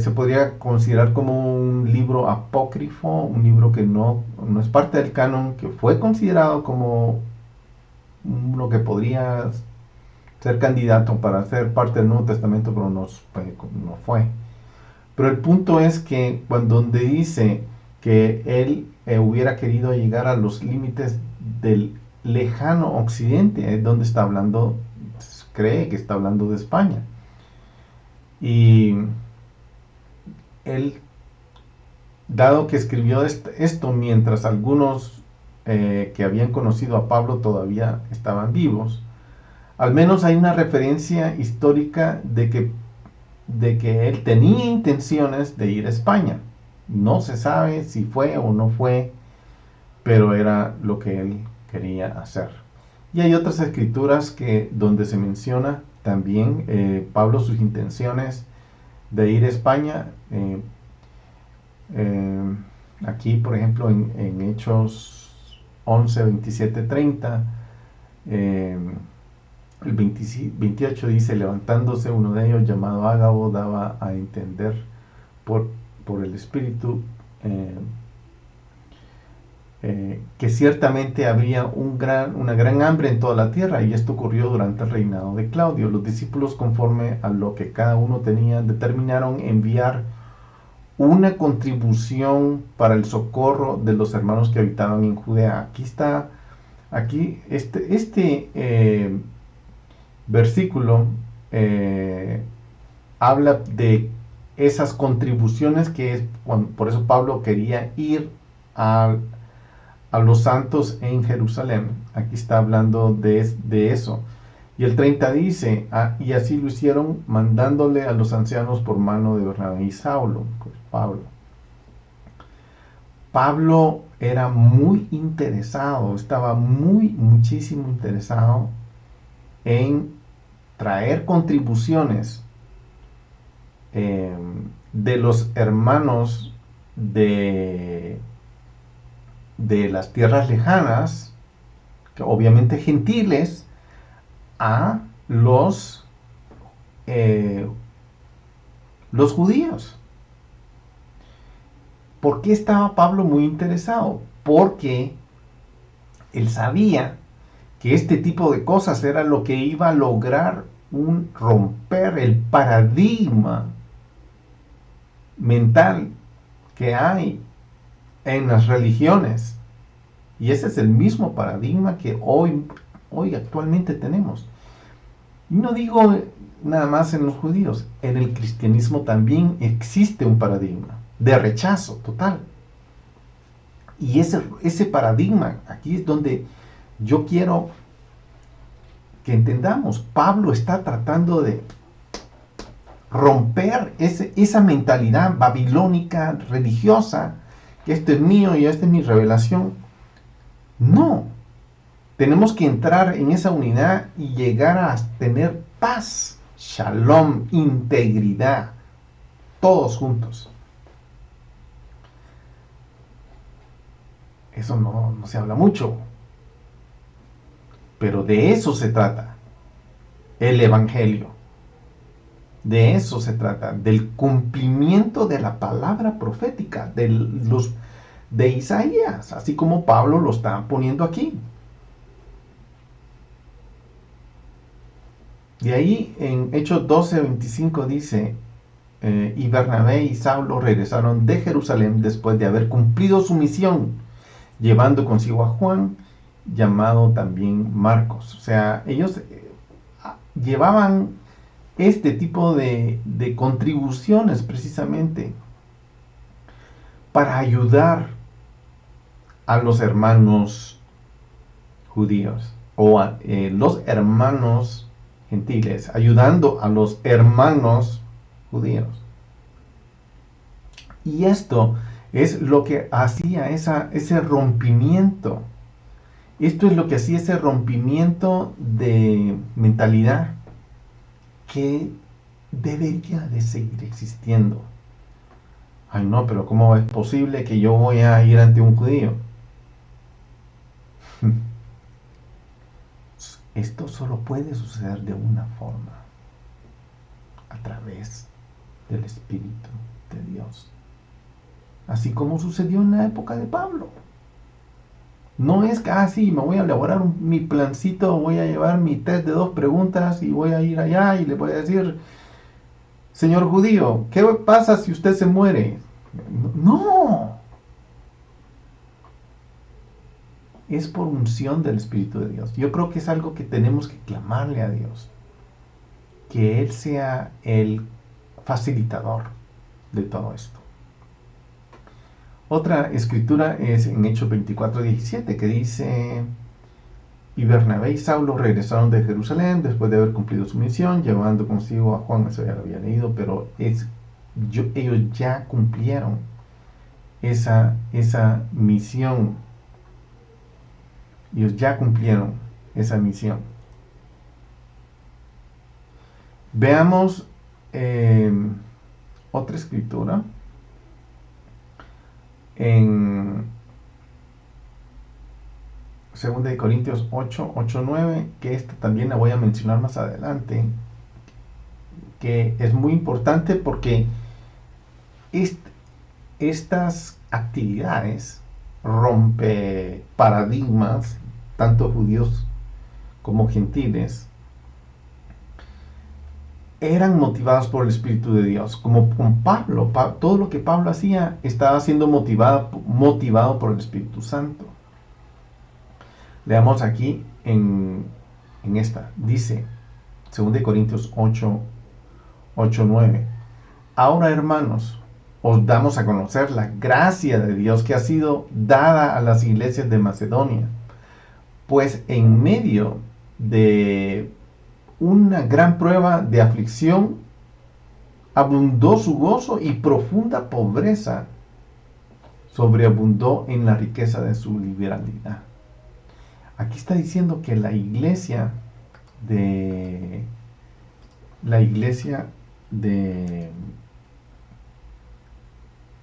se podría considerar como un libro apócrifo, un libro que no es parte del canon, que fue considerado como lo que podría ser candidato para ser parte del Nuevo Testamento, pero no fue. Pero el punto es que cuando donde dice que él hubiera querido llegar a los límites del lejano occidente, es donde está hablando, cree que está hablando de España. Y él, dado que escribió esto mientras algunos que habían conocido a Pablo todavía estaban vivos, al menos hay una referencia histórica de que él tenía intenciones de ir a España. No se sabe si fue o no fue, pero era lo que él quería hacer. Y hay otras escrituras donde se menciona también Pablo sus intenciones de ir a España. Aquí, por ejemplo, en Hechos 11, 27, 30, el 28 dice: levantándose uno de ellos, llamado Ágabo, daba a entender por el Espíritu que ciertamente habría una gran hambre en toda la tierra, y esto ocurrió durante el reinado de Claudio. Los discípulos, conforme a lo que cada uno tenía, determinaron enviar una contribución para el socorro de los hermanos que habitaban en Judea. Aquí este versículo habla de esas contribuciones por eso Pablo quería ir a los santos en Jerusalén. Aquí está hablando de eso. Y el 30 dice: y así lo hicieron, mandándole a los ancianos por mano de Bernabé y Saulo, pues Pablo era muy interesado, estaba muchísimo interesado en traer contribuciones de los hermanos de las tierras lejanas, que obviamente gentiles, a los judíos. ¿Por qué estaba Pablo muy interesado? Porque él sabía que este tipo de cosas era lo que iba a lograr romper el paradigma mental que hay en las religiones. Y ese es el mismo paradigma que hoy actualmente tenemos. Y no digo nada más en los judíos, en el cristianismo también existe un paradigma de rechazo total. Y ese paradigma, aquí es donde yo quiero que entendamos. Pablo está tratando de romper esa mentalidad babilónica, religiosa, que esto es mío y esta es mi revelación. No, tenemos que entrar en esa unidad y llegar a tener paz, shalom, integridad, todos juntos. Eso no se habla mucho, pero de eso se trata el Evangelio. De eso se trata, del cumplimiento de la palabra profética de Isaías, así como Pablo lo está poniendo aquí. De ahí en Hechos 12, 25 dice: y Bernabé y Saulo regresaron de Jerusalén después de haber cumplido su misión, llevando consigo a Juan, llamado también Marcos. O sea, ellos llevaban este tipo de contribuciones precisamente para ayudar a los hermanos judíos, o a los hermanos gentiles, ayudando a los hermanos judíos. Y esto es lo que hacía ese rompimiento. Esto es lo que hacía ese rompimiento de mentalidad que debería de seguir existiendo. Ay, no, pero ¿cómo es posible que yo voy a ir ante un judío? Esto solo puede suceder de una forma, a través del Espíritu de Dios. Así como sucedió en la época de Pablo. No es que, sí, me voy a elaborar mi plancito, voy a llevar mi test de 2 preguntas y voy a ir allá y le voy a decir, señor judío, ¿qué pasa si usted se muere? No, es por unción del Espíritu de Dios. Yo creo que es algo que tenemos que clamarle a Dios, que Él sea el facilitador de todo esto. Otra escritura es en Hechos 24:17, que dice, y Bernabé y Saulo regresaron de Jerusalén después de haber cumplido su misión, llevando consigo a Juan. Eso ya lo había leído, pero ellos ya cumplieron esa misión. Ellos ya cumplieron esa misión. Veamos otra escritura en 2 de Corintios 8:9, que esta también la voy a mencionar más adelante, que es muy importante porque estas actividades rompe paradigmas, tanto judíos como gentiles, eran motivadas por el Espíritu de Dios. Como con Pablo, todo lo que Pablo hacía estaba siendo motivado por el Espíritu Santo. Leamos aquí en esta. Dice 2 Corintios 8:9. Ahora, hermanos, os damos a conocer la gracia de Dios que ha sido dada a las iglesias de Macedonia. Pues en medio de una gran prueba de aflicción, abundó su gozo, y profunda pobreza sobreabundó en la riqueza de su liberalidad. Aquí está diciendo que la iglesia de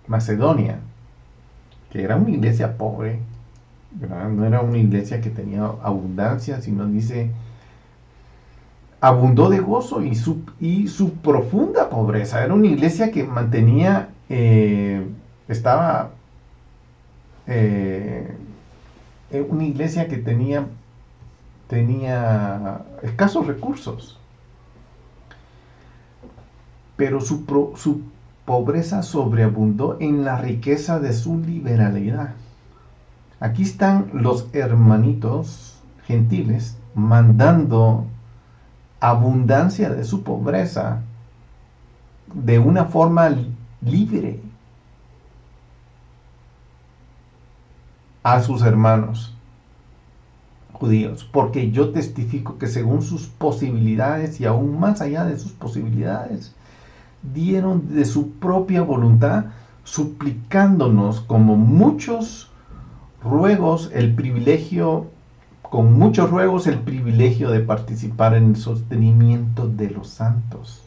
Macedonia, que era una iglesia pobre, ¿verdad? No era una iglesia que tenía abundancia, sino dice, abundó de gozo y su profunda pobreza. Era una iglesia que mantenía, estaba, una iglesia que tenía escasos recursos, pero su pobreza sobreabundó en la riqueza de su liberalidad. Aquí están los hermanitos gentiles mandando abundancia de su pobreza de una forma libre a sus hermanos judíos, porque yo testifico que según sus posibilidades y aún más allá de sus posibilidades, dieron de su propia voluntad, suplicándonos como muchos ruegos con muchos ruegos el privilegio de participar en el sostenimiento de los santos.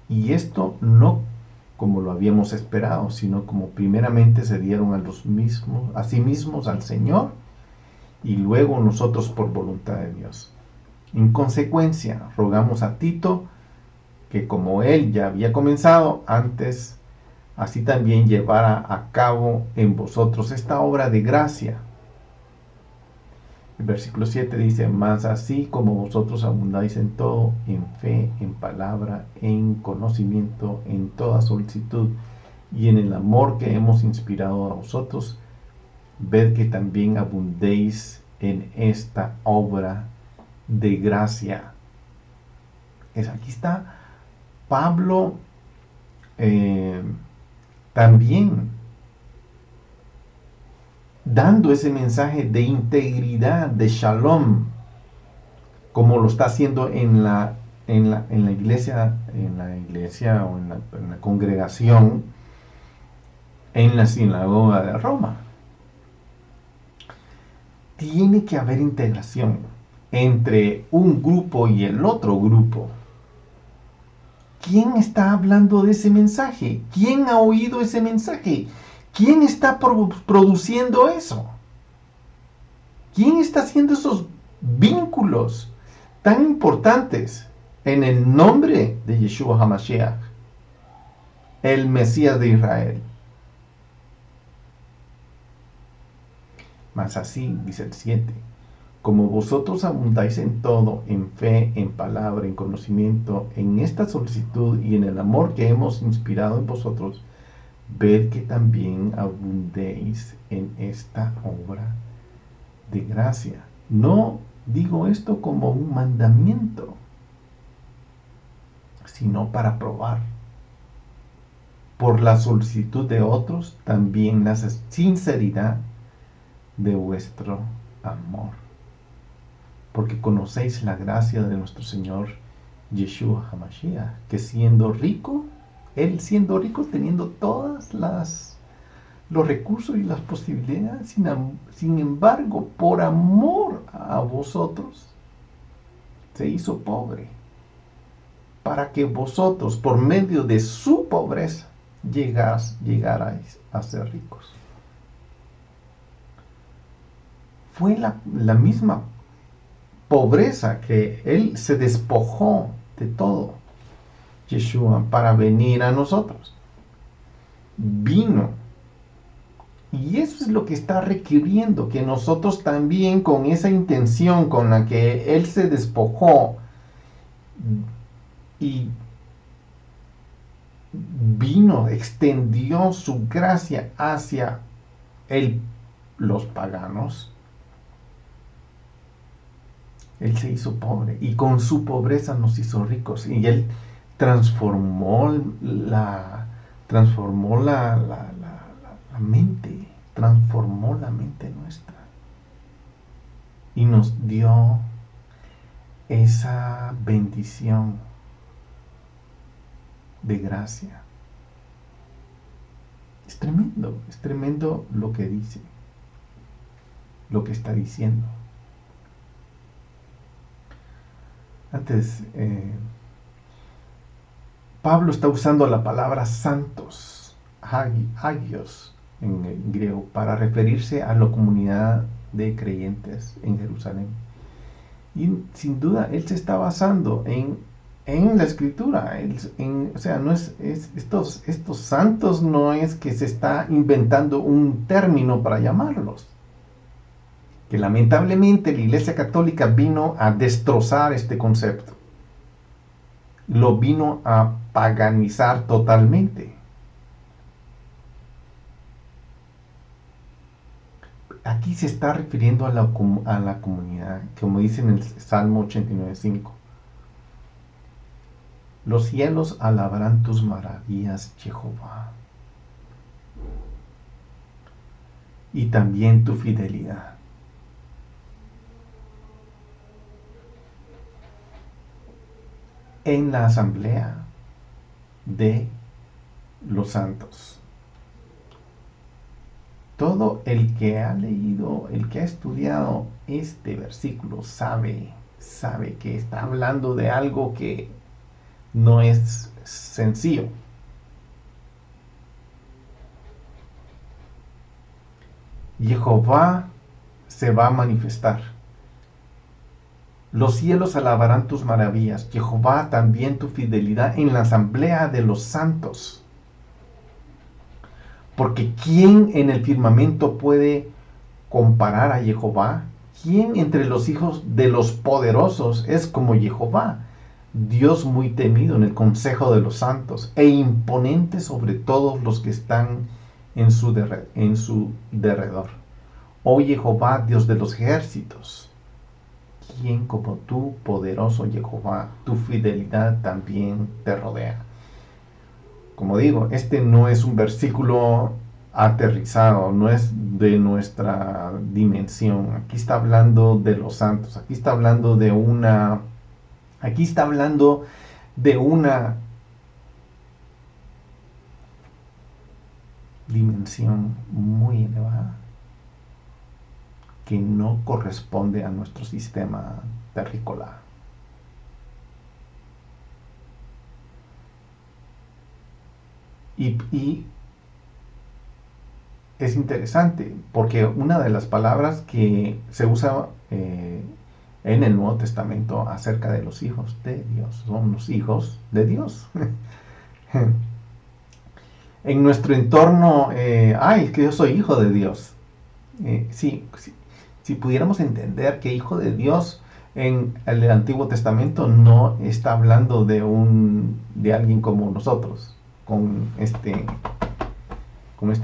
Y esto no como lo habíamos esperado, sino como primeramente se dieron a sí mismos al Señor, y luego nosotros por voluntad de Dios. En consecuencia, rogamos a Tito que, como él ya había comenzado antes, así también llevara a cabo en vosotros esta obra de gracia. El versículo 7 dice, mas así como vosotros abundáis en todo, en fe, en palabra, en conocimiento, en toda solicitud y en el amor que hemos inspirado a vosotros, ved que también abundéis en esta obra de gracia. Aquí está Pablo también dando ese mensaje de integridad, de shalom, como lo está haciendo en la iglesia o en la congregación, en la sinagoga de Roma. Tiene que haber integración entre un grupo y el otro grupo. ¿Quién está hablando de ese mensaje? ¿Quién ha oído ese mensaje? ¿Quién está produciendo eso? ¿Quién está haciendo esos vínculos tan importantes en el nombre de Yeshua HaMashiach, el Mesías de Israel? Mas así, dice el 7, como vosotros abundáis en todo, en fe, en palabra, en conocimiento, en esta solicitud y en el amor que hemos inspirado en vosotros, ved que también abundéis en esta obra de gracia. No digo esto como un mandamiento, sino para probar por la solicitud de otros también la sinceridad de vuestro amor. Porque conocéis la gracia de nuestro Señor Yeshua HaMashiach, que siendo rico, Él siendo rico, teniendo todas los recursos y las posibilidades, sin embargo, por amor a vosotros, se hizo pobre, para que vosotros, por medio de su pobreza, llegarais a ser ricos. Fue la misma pobreza que Él se despojó de todo, Yeshua, para venir a nosotros. Vino. Y eso es lo que está requiriendo, que nosotros también, con esa intención con la que Él se despojó y vino, extendió su gracia hacia los paganos, Él se hizo pobre y con su pobreza nos hizo ricos. Y Él transformó la mente, transformó la mente nuestra y nos dio esa bendición de gracia. Es tremendo lo que dice, lo que está diciendo. Antes, Pablo está usando la palabra santos, hagios en griego, para referirse a la comunidad de creyentes en Jerusalén. Y sin duda, él se está basando en la escritura. O sea, no estos santos no es que se está inventando un término para llamarlos. Que lamentablemente la Iglesia Católica vino a destrozar este concepto. Lo vino a paganizar totalmente. Aquí se está refiriendo a la comunidad, como dice en el Salmo 89:5. Los cielos alabarán tus maravillas, Jehová, y también tu fidelidad. En la asamblea de los santos. Todo el que ha leído, el que ha estudiado este versículo sabe que está hablando de algo que no es sencillo. Jehová se va a manifestar. Los cielos alabarán tus maravillas, Jehová también tu fidelidad en la asamblea de los santos. Porque ¿quién en el firmamento puede comparar a Jehová? ¿Quién entre los hijos de los poderosos es como Jehová? Dios muy temido en el consejo de los santos e imponente sobre todos los que están en su derredor. Oh Jehová, Dios de los ejércitos, ¿quién como tú, poderoso Jehová? Tu fidelidad también te rodea. Como digo, este no es un versículo aterrizado, no es de nuestra dimensión. Aquí está hablando de los santos, aquí está hablando de una dimensión muy elevada que no corresponde a nuestro sistema terrícola. Y es interesante porque una de las palabras que se usa en el Nuevo Testamento acerca de los hijos de Dios, son los hijos de Dios. En nuestro entorno, es que yo soy hijo de Dios. Sí, si pudiéramos entender que hijo de Dios en el Antiguo Testamento no está hablando de alguien como nosotros, con este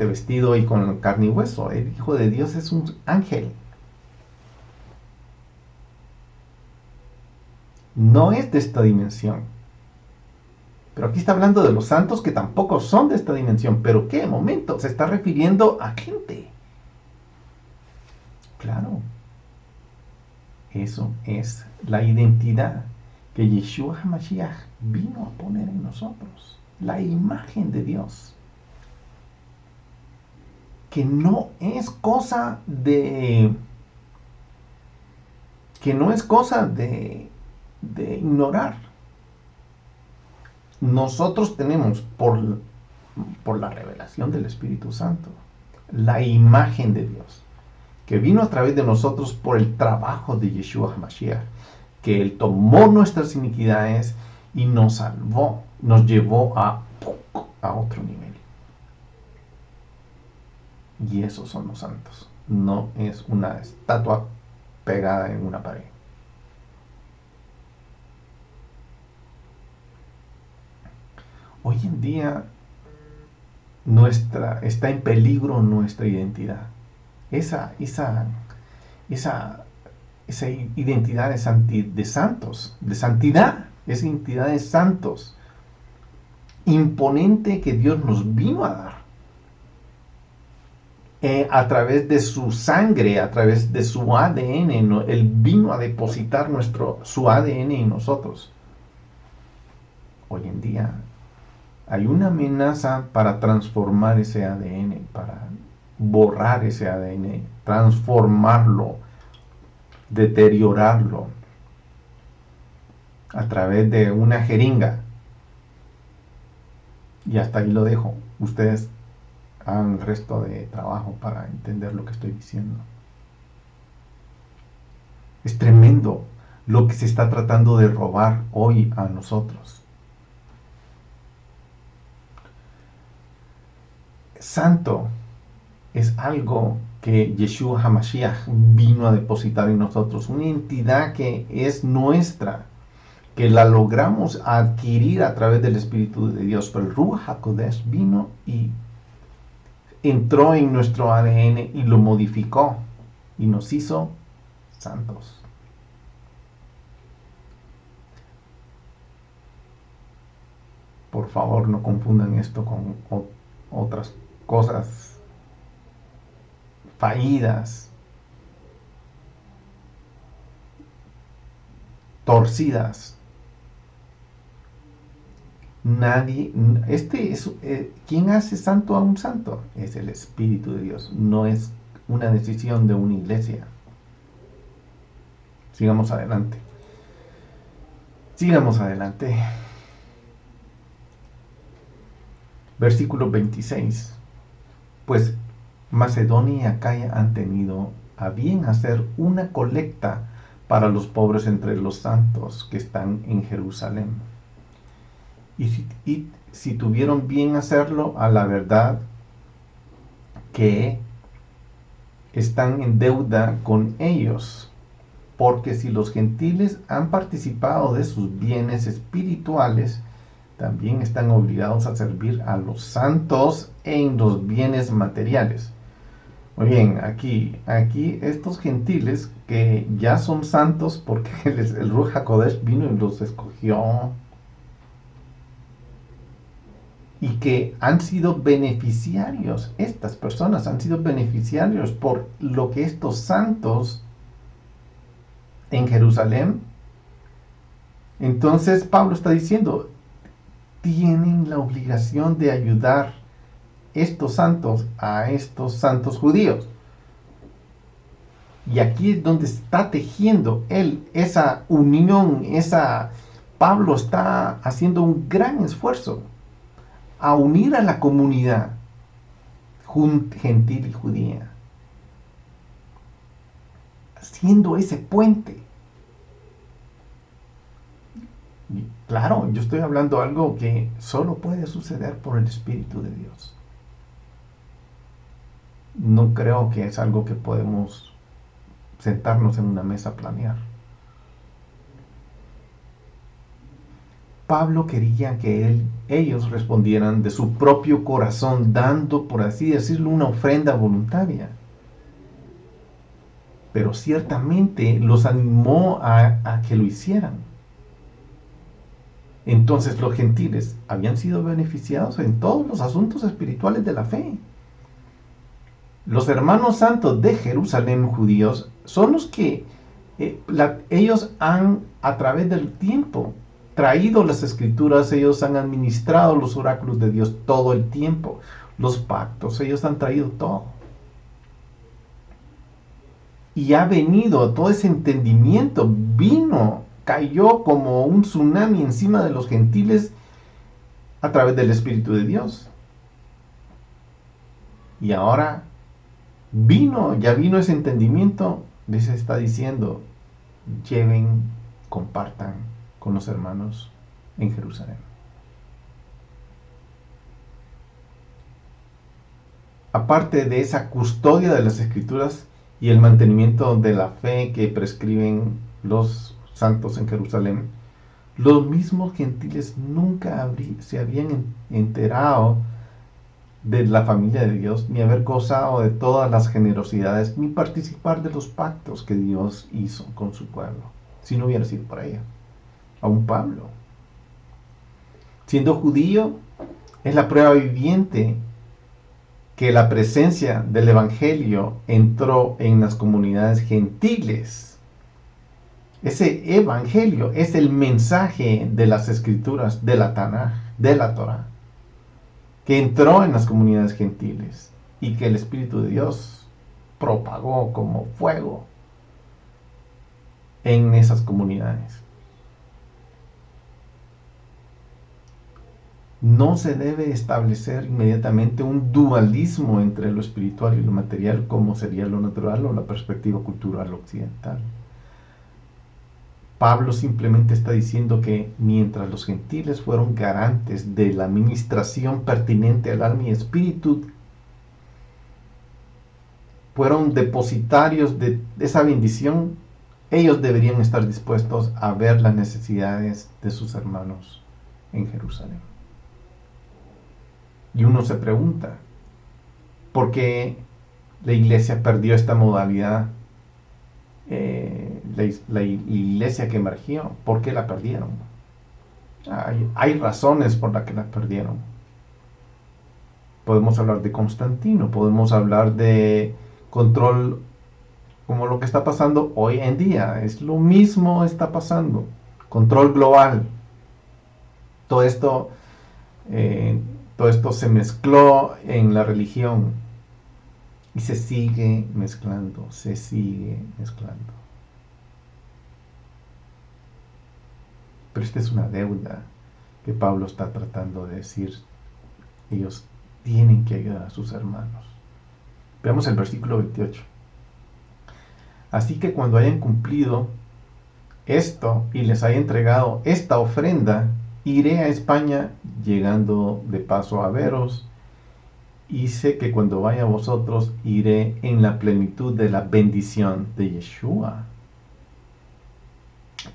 vestido y con carne y hueso. El hijo de Dios es un ángel. No es de esta dimensión. Pero aquí está hablando de los santos que tampoco son de esta dimensión. ¿Pero qué momento? Se está refiriendo a gente. Claro. Eso es la identidad que Yeshua HaMashiach vino a poner en nosotros. La imagen de Dios. Que no es cosa de ignorar. Nosotros tenemos por la revelación del Espíritu Santo la imagen de Dios, que vino a través de nosotros por el trabajo de Yeshua HaMashiach, que Él tomó nuestras iniquidades y nos salvó, nos llevó a otro nivel. Y esos son los santos. No es una estatua pegada en una pared. Hoy en día está en peligro nuestra identidad. Esa identidad de santos, de santidad, esa identidad de santos, imponente que Dios nos vino a dar. A través de su sangre, a través de su ADN, Él vino a depositar su ADN en nosotros. Hoy en día hay una amenaza para transformar ese ADN, para borrar ese ADN, transformarlo, deteriorarlo a través de una jeringa. Y hasta ahí lo dejo. Ustedes hagan el resto de trabajo para entender lo que estoy diciendo. Es tremendo lo que se está tratando de robar hoy a nosotros. Santo es algo que Yeshua HaMashiach vino a depositar en nosotros, una entidad que es nuestra, que la logramos adquirir a través del Espíritu de Dios, pero el Ruach HaKodesh vino y entró en nuestro ADN y lo modificó y nos hizo santos. Por favor, no confundan esto con otras cosas fallidas, torcidas. Nadie, ¿quién hace santo a un santo? Es el Espíritu de Dios, no es una decisión de una iglesia. Sigamos adelante. Versículo 26. Pues Macedonia y Acaya han tenido a bien hacer una colecta para los pobres entre los santos que están en Jerusalén. Y si tuvieron bien hacerlo, a la verdad que están en deuda con ellos, porque si los gentiles han participado de sus bienes espirituales, también están obligados a servir a los santos en los bienes materiales. Muy bien, aquí estos gentiles que ya son santos porque el Ruach HaKodesh vino y los escogió, y que han sido beneficiarios, estas personas han sido beneficiarios por lo que estos santos en Jerusalén. Entonces Pablo está diciendo, tienen la obligación de ayudar estos santos a estos santos judíos. Y aquí es donde está tejiendo él esa unión, Pablo está haciendo un gran esfuerzo. a unir a la comunidad gentil y judía, siendo ese puente. Y claro, yo estoy hablando de algo que solo puede suceder por el Espíritu de Dios. No creo que es algo que podemos sentarnos en una mesa a planear. Pablo quería que ellos respondieran de su propio corazón, dando, por así decirlo, una ofrenda voluntaria. Pero ciertamente los animó a que lo hicieran. Entonces los gentiles habían sido beneficiados en todos los asuntos espirituales de la fe. Los hermanos santos de Jerusalén, judíos, son los que ellos han, a través del tiempo, traído las escrituras, ellos han administrado los oráculos de Dios todo el tiempo, los pactos, ellos han traído todo. Y ha venido todo ese entendimiento, cayó como un tsunami encima de los gentiles a través del Espíritu de Dios. Y ahora ya vino ese entendimiento, les está diciendo, lleven, compartan con los hermanos en Jerusalén. Aparte de esa custodia de las Escrituras y el mantenimiento de la fe que prescriben los santos en Jerusalén, los mismos gentiles nunca se habían enterado de la familia de Dios, ni haber gozado de todas las generosidades, ni participar de los pactos que Dios hizo con su pueblo, si no hubiera sido por ella. Aún Pablo, siendo judío, es la prueba viviente que la presencia del Evangelio entró en las comunidades gentiles. Ese Evangelio es el mensaje de las Escrituras, de la Tanaj, de la Torah, que entró en las comunidades gentiles y que el Espíritu de Dios propagó como fuego en esas comunidades. No se debe establecer inmediatamente un dualismo entre lo espiritual y lo material, como sería lo natural o la perspectiva cultural occidental. Pablo simplemente está diciendo que mientras los gentiles fueron garantes de la administración pertinente al alma y espíritu, fueron depositarios de esa bendición, ellos deberían estar dispuestos a ver las necesidades de sus hermanos en Jerusalén. Y uno se pregunta, ¿por qué la iglesia perdió esta modalidad? La iglesia que emergió, ¿por qué la perdieron? Hay razones por las que la perdieron. Podemos hablar de Constantino, podemos hablar de control, como lo que está pasando hoy en día. Es lo mismo está pasando. Control global. Todo esto se mezcló en la religión y se sigue mezclando. Pero esta es una deuda que Pablo está tratando de decir. Ellos tienen que ayudar a sus hermanos. Veamos el versículo 28. Así que cuando hayan cumplido esto y les haya entregado esta ofrenda, iré a España, llegando de paso a veros, y sé que cuando vaya a vosotros iré en la plenitud de la bendición de Yeshua.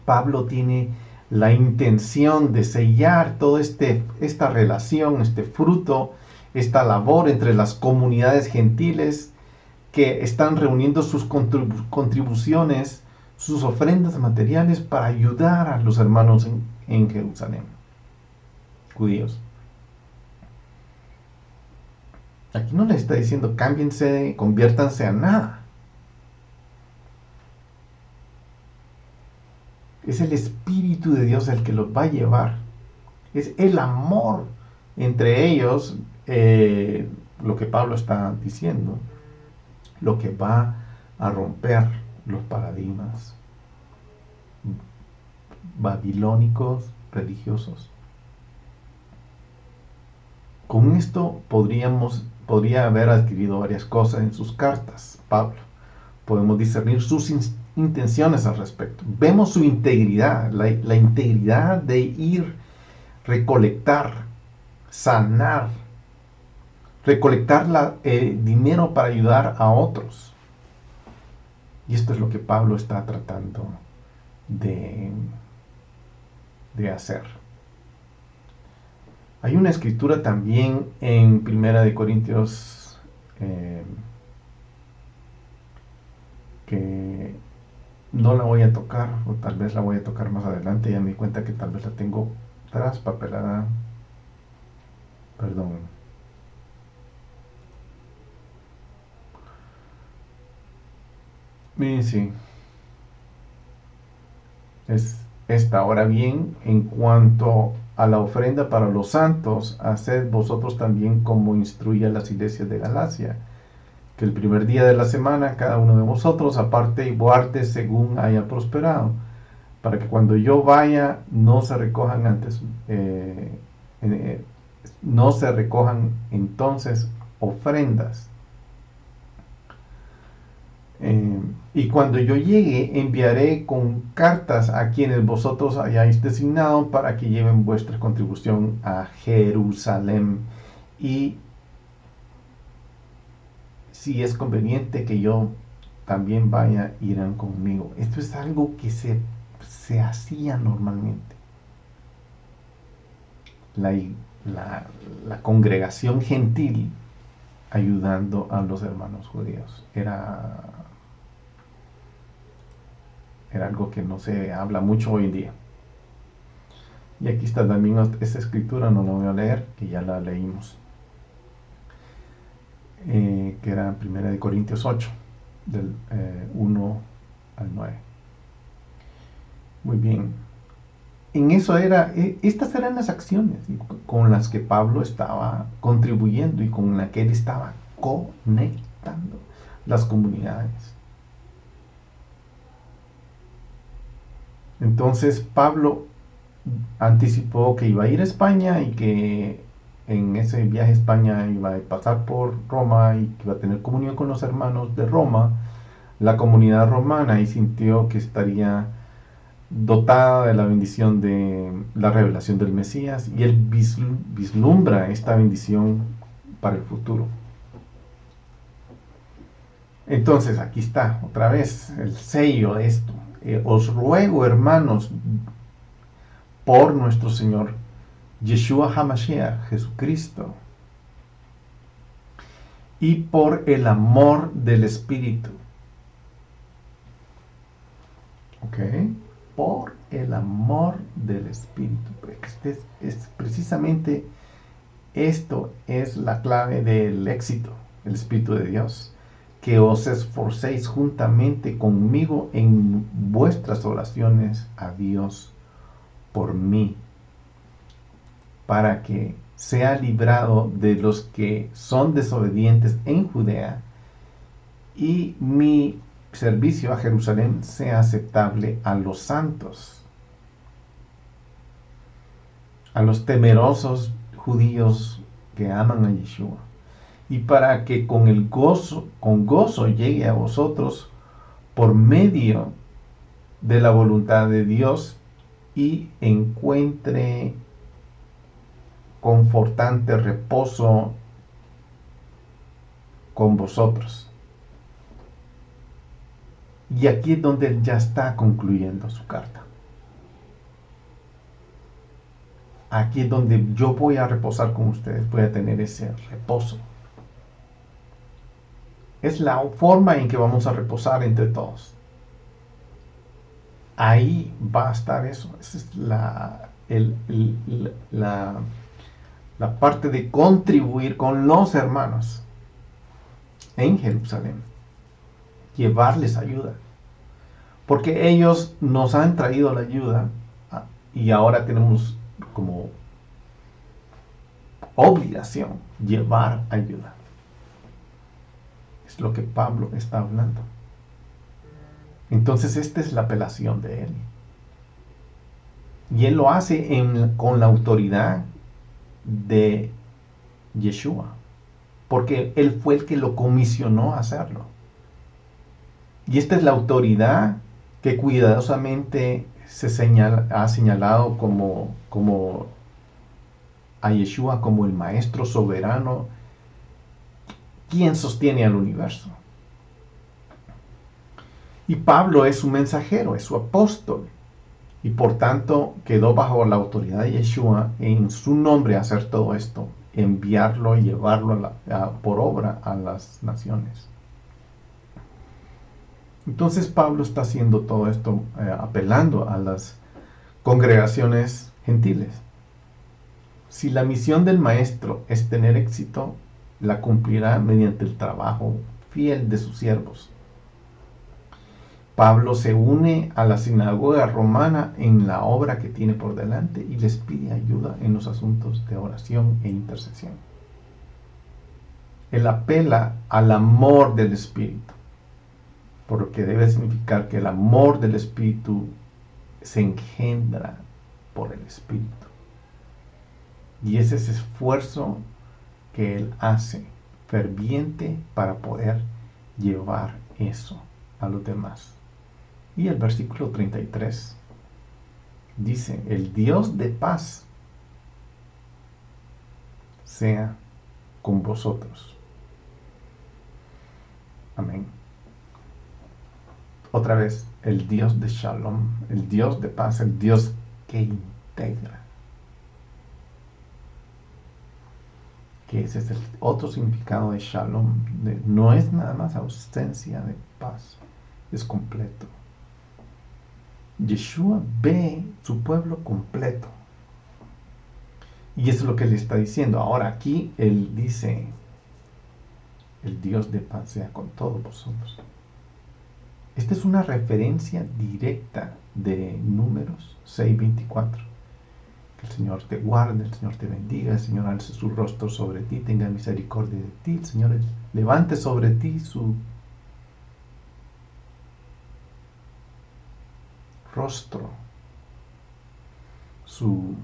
Pablo tiene la intención de sellar toda esta relación, este fruto, esta labor entre las comunidades gentiles que están reuniendo sus contribuciones, sus ofrendas materiales para ayudar a los hermanos en Jerusalén, judíos. Aquí no les está diciendo cámbiense, conviértanse a nada. Es el Espíritu de Dios el que los va a llevar. Es el amor entre ellos, lo que Pablo está diciendo, lo que va a romper los paradigmas babilónicos religiosos. Con esto podría haber adquirido varias cosas en sus cartas, Pablo. Podemos discernir sus intenciones al respecto. Vemos su integridad, la integridad de ir, recolectar, sanar, recolectar dinero para ayudar a otros. Y esto es lo que Pablo está tratando de, de hacer. Hay una escritura también en Primera de Corintios que no la voy a tocar, o tal vez la voy a tocar más adelante. Ya me di cuenta que tal vez la tengo traspapelada. Perdón. Sí, es esta. Ahora bien, en cuanto a la ofrenda para los santos, haced vosotros también como instruye a las iglesias de Galacia, que el primer día de la semana cada uno de vosotros aparte y guarde según haya prosperado, para que cuando yo vaya no se recojan no se recojan entonces ofrendas. Y cuando yo llegue, enviaré con cartas a quienes vosotros hayáis designado para que lleven vuestra contribución a Jerusalén. Y si es conveniente que yo también vaya, irán conmigo. Esto es algo que se hacía normalmente. La, la congregación gentil ayudando a los hermanos judíos. Era algo que no se habla mucho hoy en día. Y aquí está también esta escritura, no la voy a leer, que ya la leímos, que era 1 Corintios 8, del 1 al 9. Muy bien. Estas eran las acciones con las que Pablo estaba contribuyendo y con las que él estaba conectando las comunidades. Entonces Pablo anticipó que iba a ir a España y que en ese viaje a España iba a pasar por Roma y que iba a tener comunión con los hermanos de Roma, la comunidad romana, y sintió que estaría dotada de la bendición de la revelación del Mesías, y él vislumbra esta bendición para el futuro. Entonces aquí está otra vez el sello de esto. Os ruego, hermanos, por nuestro Señor Yeshua HaMashiach, Jesucristo, y por el amor del Espíritu. ¿Ok? Por el amor del Espíritu. Precisamente esto es la clave del éxito, el Espíritu de Dios. Que os esforcéis juntamente conmigo en vuestras oraciones a Dios por mí, para que sea librado de los que son desobedientes en Judea, y mi servicio a Jerusalén sea aceptable a los santos, a los temerosos judíos que aman a Yeshua, y para que con gozo llegue a vosotros por medio de la voluntad de Dios y encuentre confortante reposo con vosotros. Y aquí es donde él ya está concluyendo su carta. Aquí es donde yo voy a reposar con ustedes, voy a tener ese reposo. Es la forma en que vamos a reposar entre todos. Ahí va a estar eso. Esa es la parte de contribuir con los hermanos en Jerusalén. Llevarles ayuda. Porque ellos nos han traído la ayuda y ahora tenemos como obligación llevar ayuda. Es lo que Pablo está hablando. Entonces esta es la apelación de él. Y él lo hace con la autoridad de Yeshua, porque Él fue el que lo comisionó a hacerlo. Y esta es la autoridad que cuidadosamente ha señalado como a Yeshua como el maestro soberano, quien sostiene al universo. Y Pablo es su mensajero, es su apóstol, y por tanto quedó bajo la autoridad de Yeshua en su nombre hacer todo esto, enviarlo y llevarlo por obra a las naciones. Entonces Pablo está haciendo todo esto apelando a las congregaciones gentiles. Si la misión del maestro es tener éxito, la cumplirá mediante el trabajo fiel de sus siervos. Pablo se une a la sinagoga romana en la obra que tiene por delante y les pide ayuda en los asuntos de oración e intercesión. Él apela al amor del Espíritu, por lo que debe significar que el amor del Espíritu se engendra por el Espíritu. Y ese es ese esfuerzo que él hace, ferviente, para poder llevar eso a los demás. Y el versículo 33 dice: el Dios de paz sea con vosotros. Amén. Otra vez, el Dios de Shalom, el Dios de paz, el Dios que integra. Que ese es el otro significado de Shalom. No es nada más ausencia de paz, es completo. Yeshua ve su pueblo completo. Y eso es lo que le está diciendo. Ahora aquí él dice: el Dios de paz sea con todos vosotros. Esta es una referencia directa de Números 6:24. Que el Señor te guarde, el Señor te bendiga, el Señor alce su rostro sobre ti, tenga misericordia de ti, el Señor levante sobre ti su rostro, su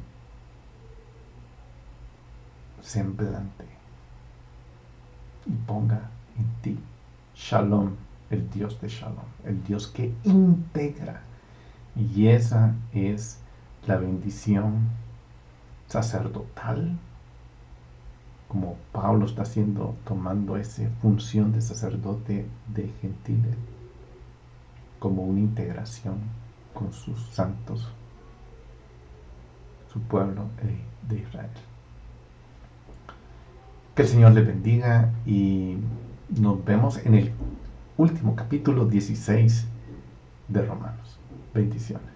semblante, y ponga en ti Shalom, el Dios de Shalom, el Dios que integra. Y esa es la bendición sacerdotal, como Pablo está haciendo, tomando esa función de sacerdote de gentiles como una integración con sus santos, su pueblo de Israel. Que el Señor les bendiga y nos vemos en el último capítulo 16 de Romanos. Bendiciones.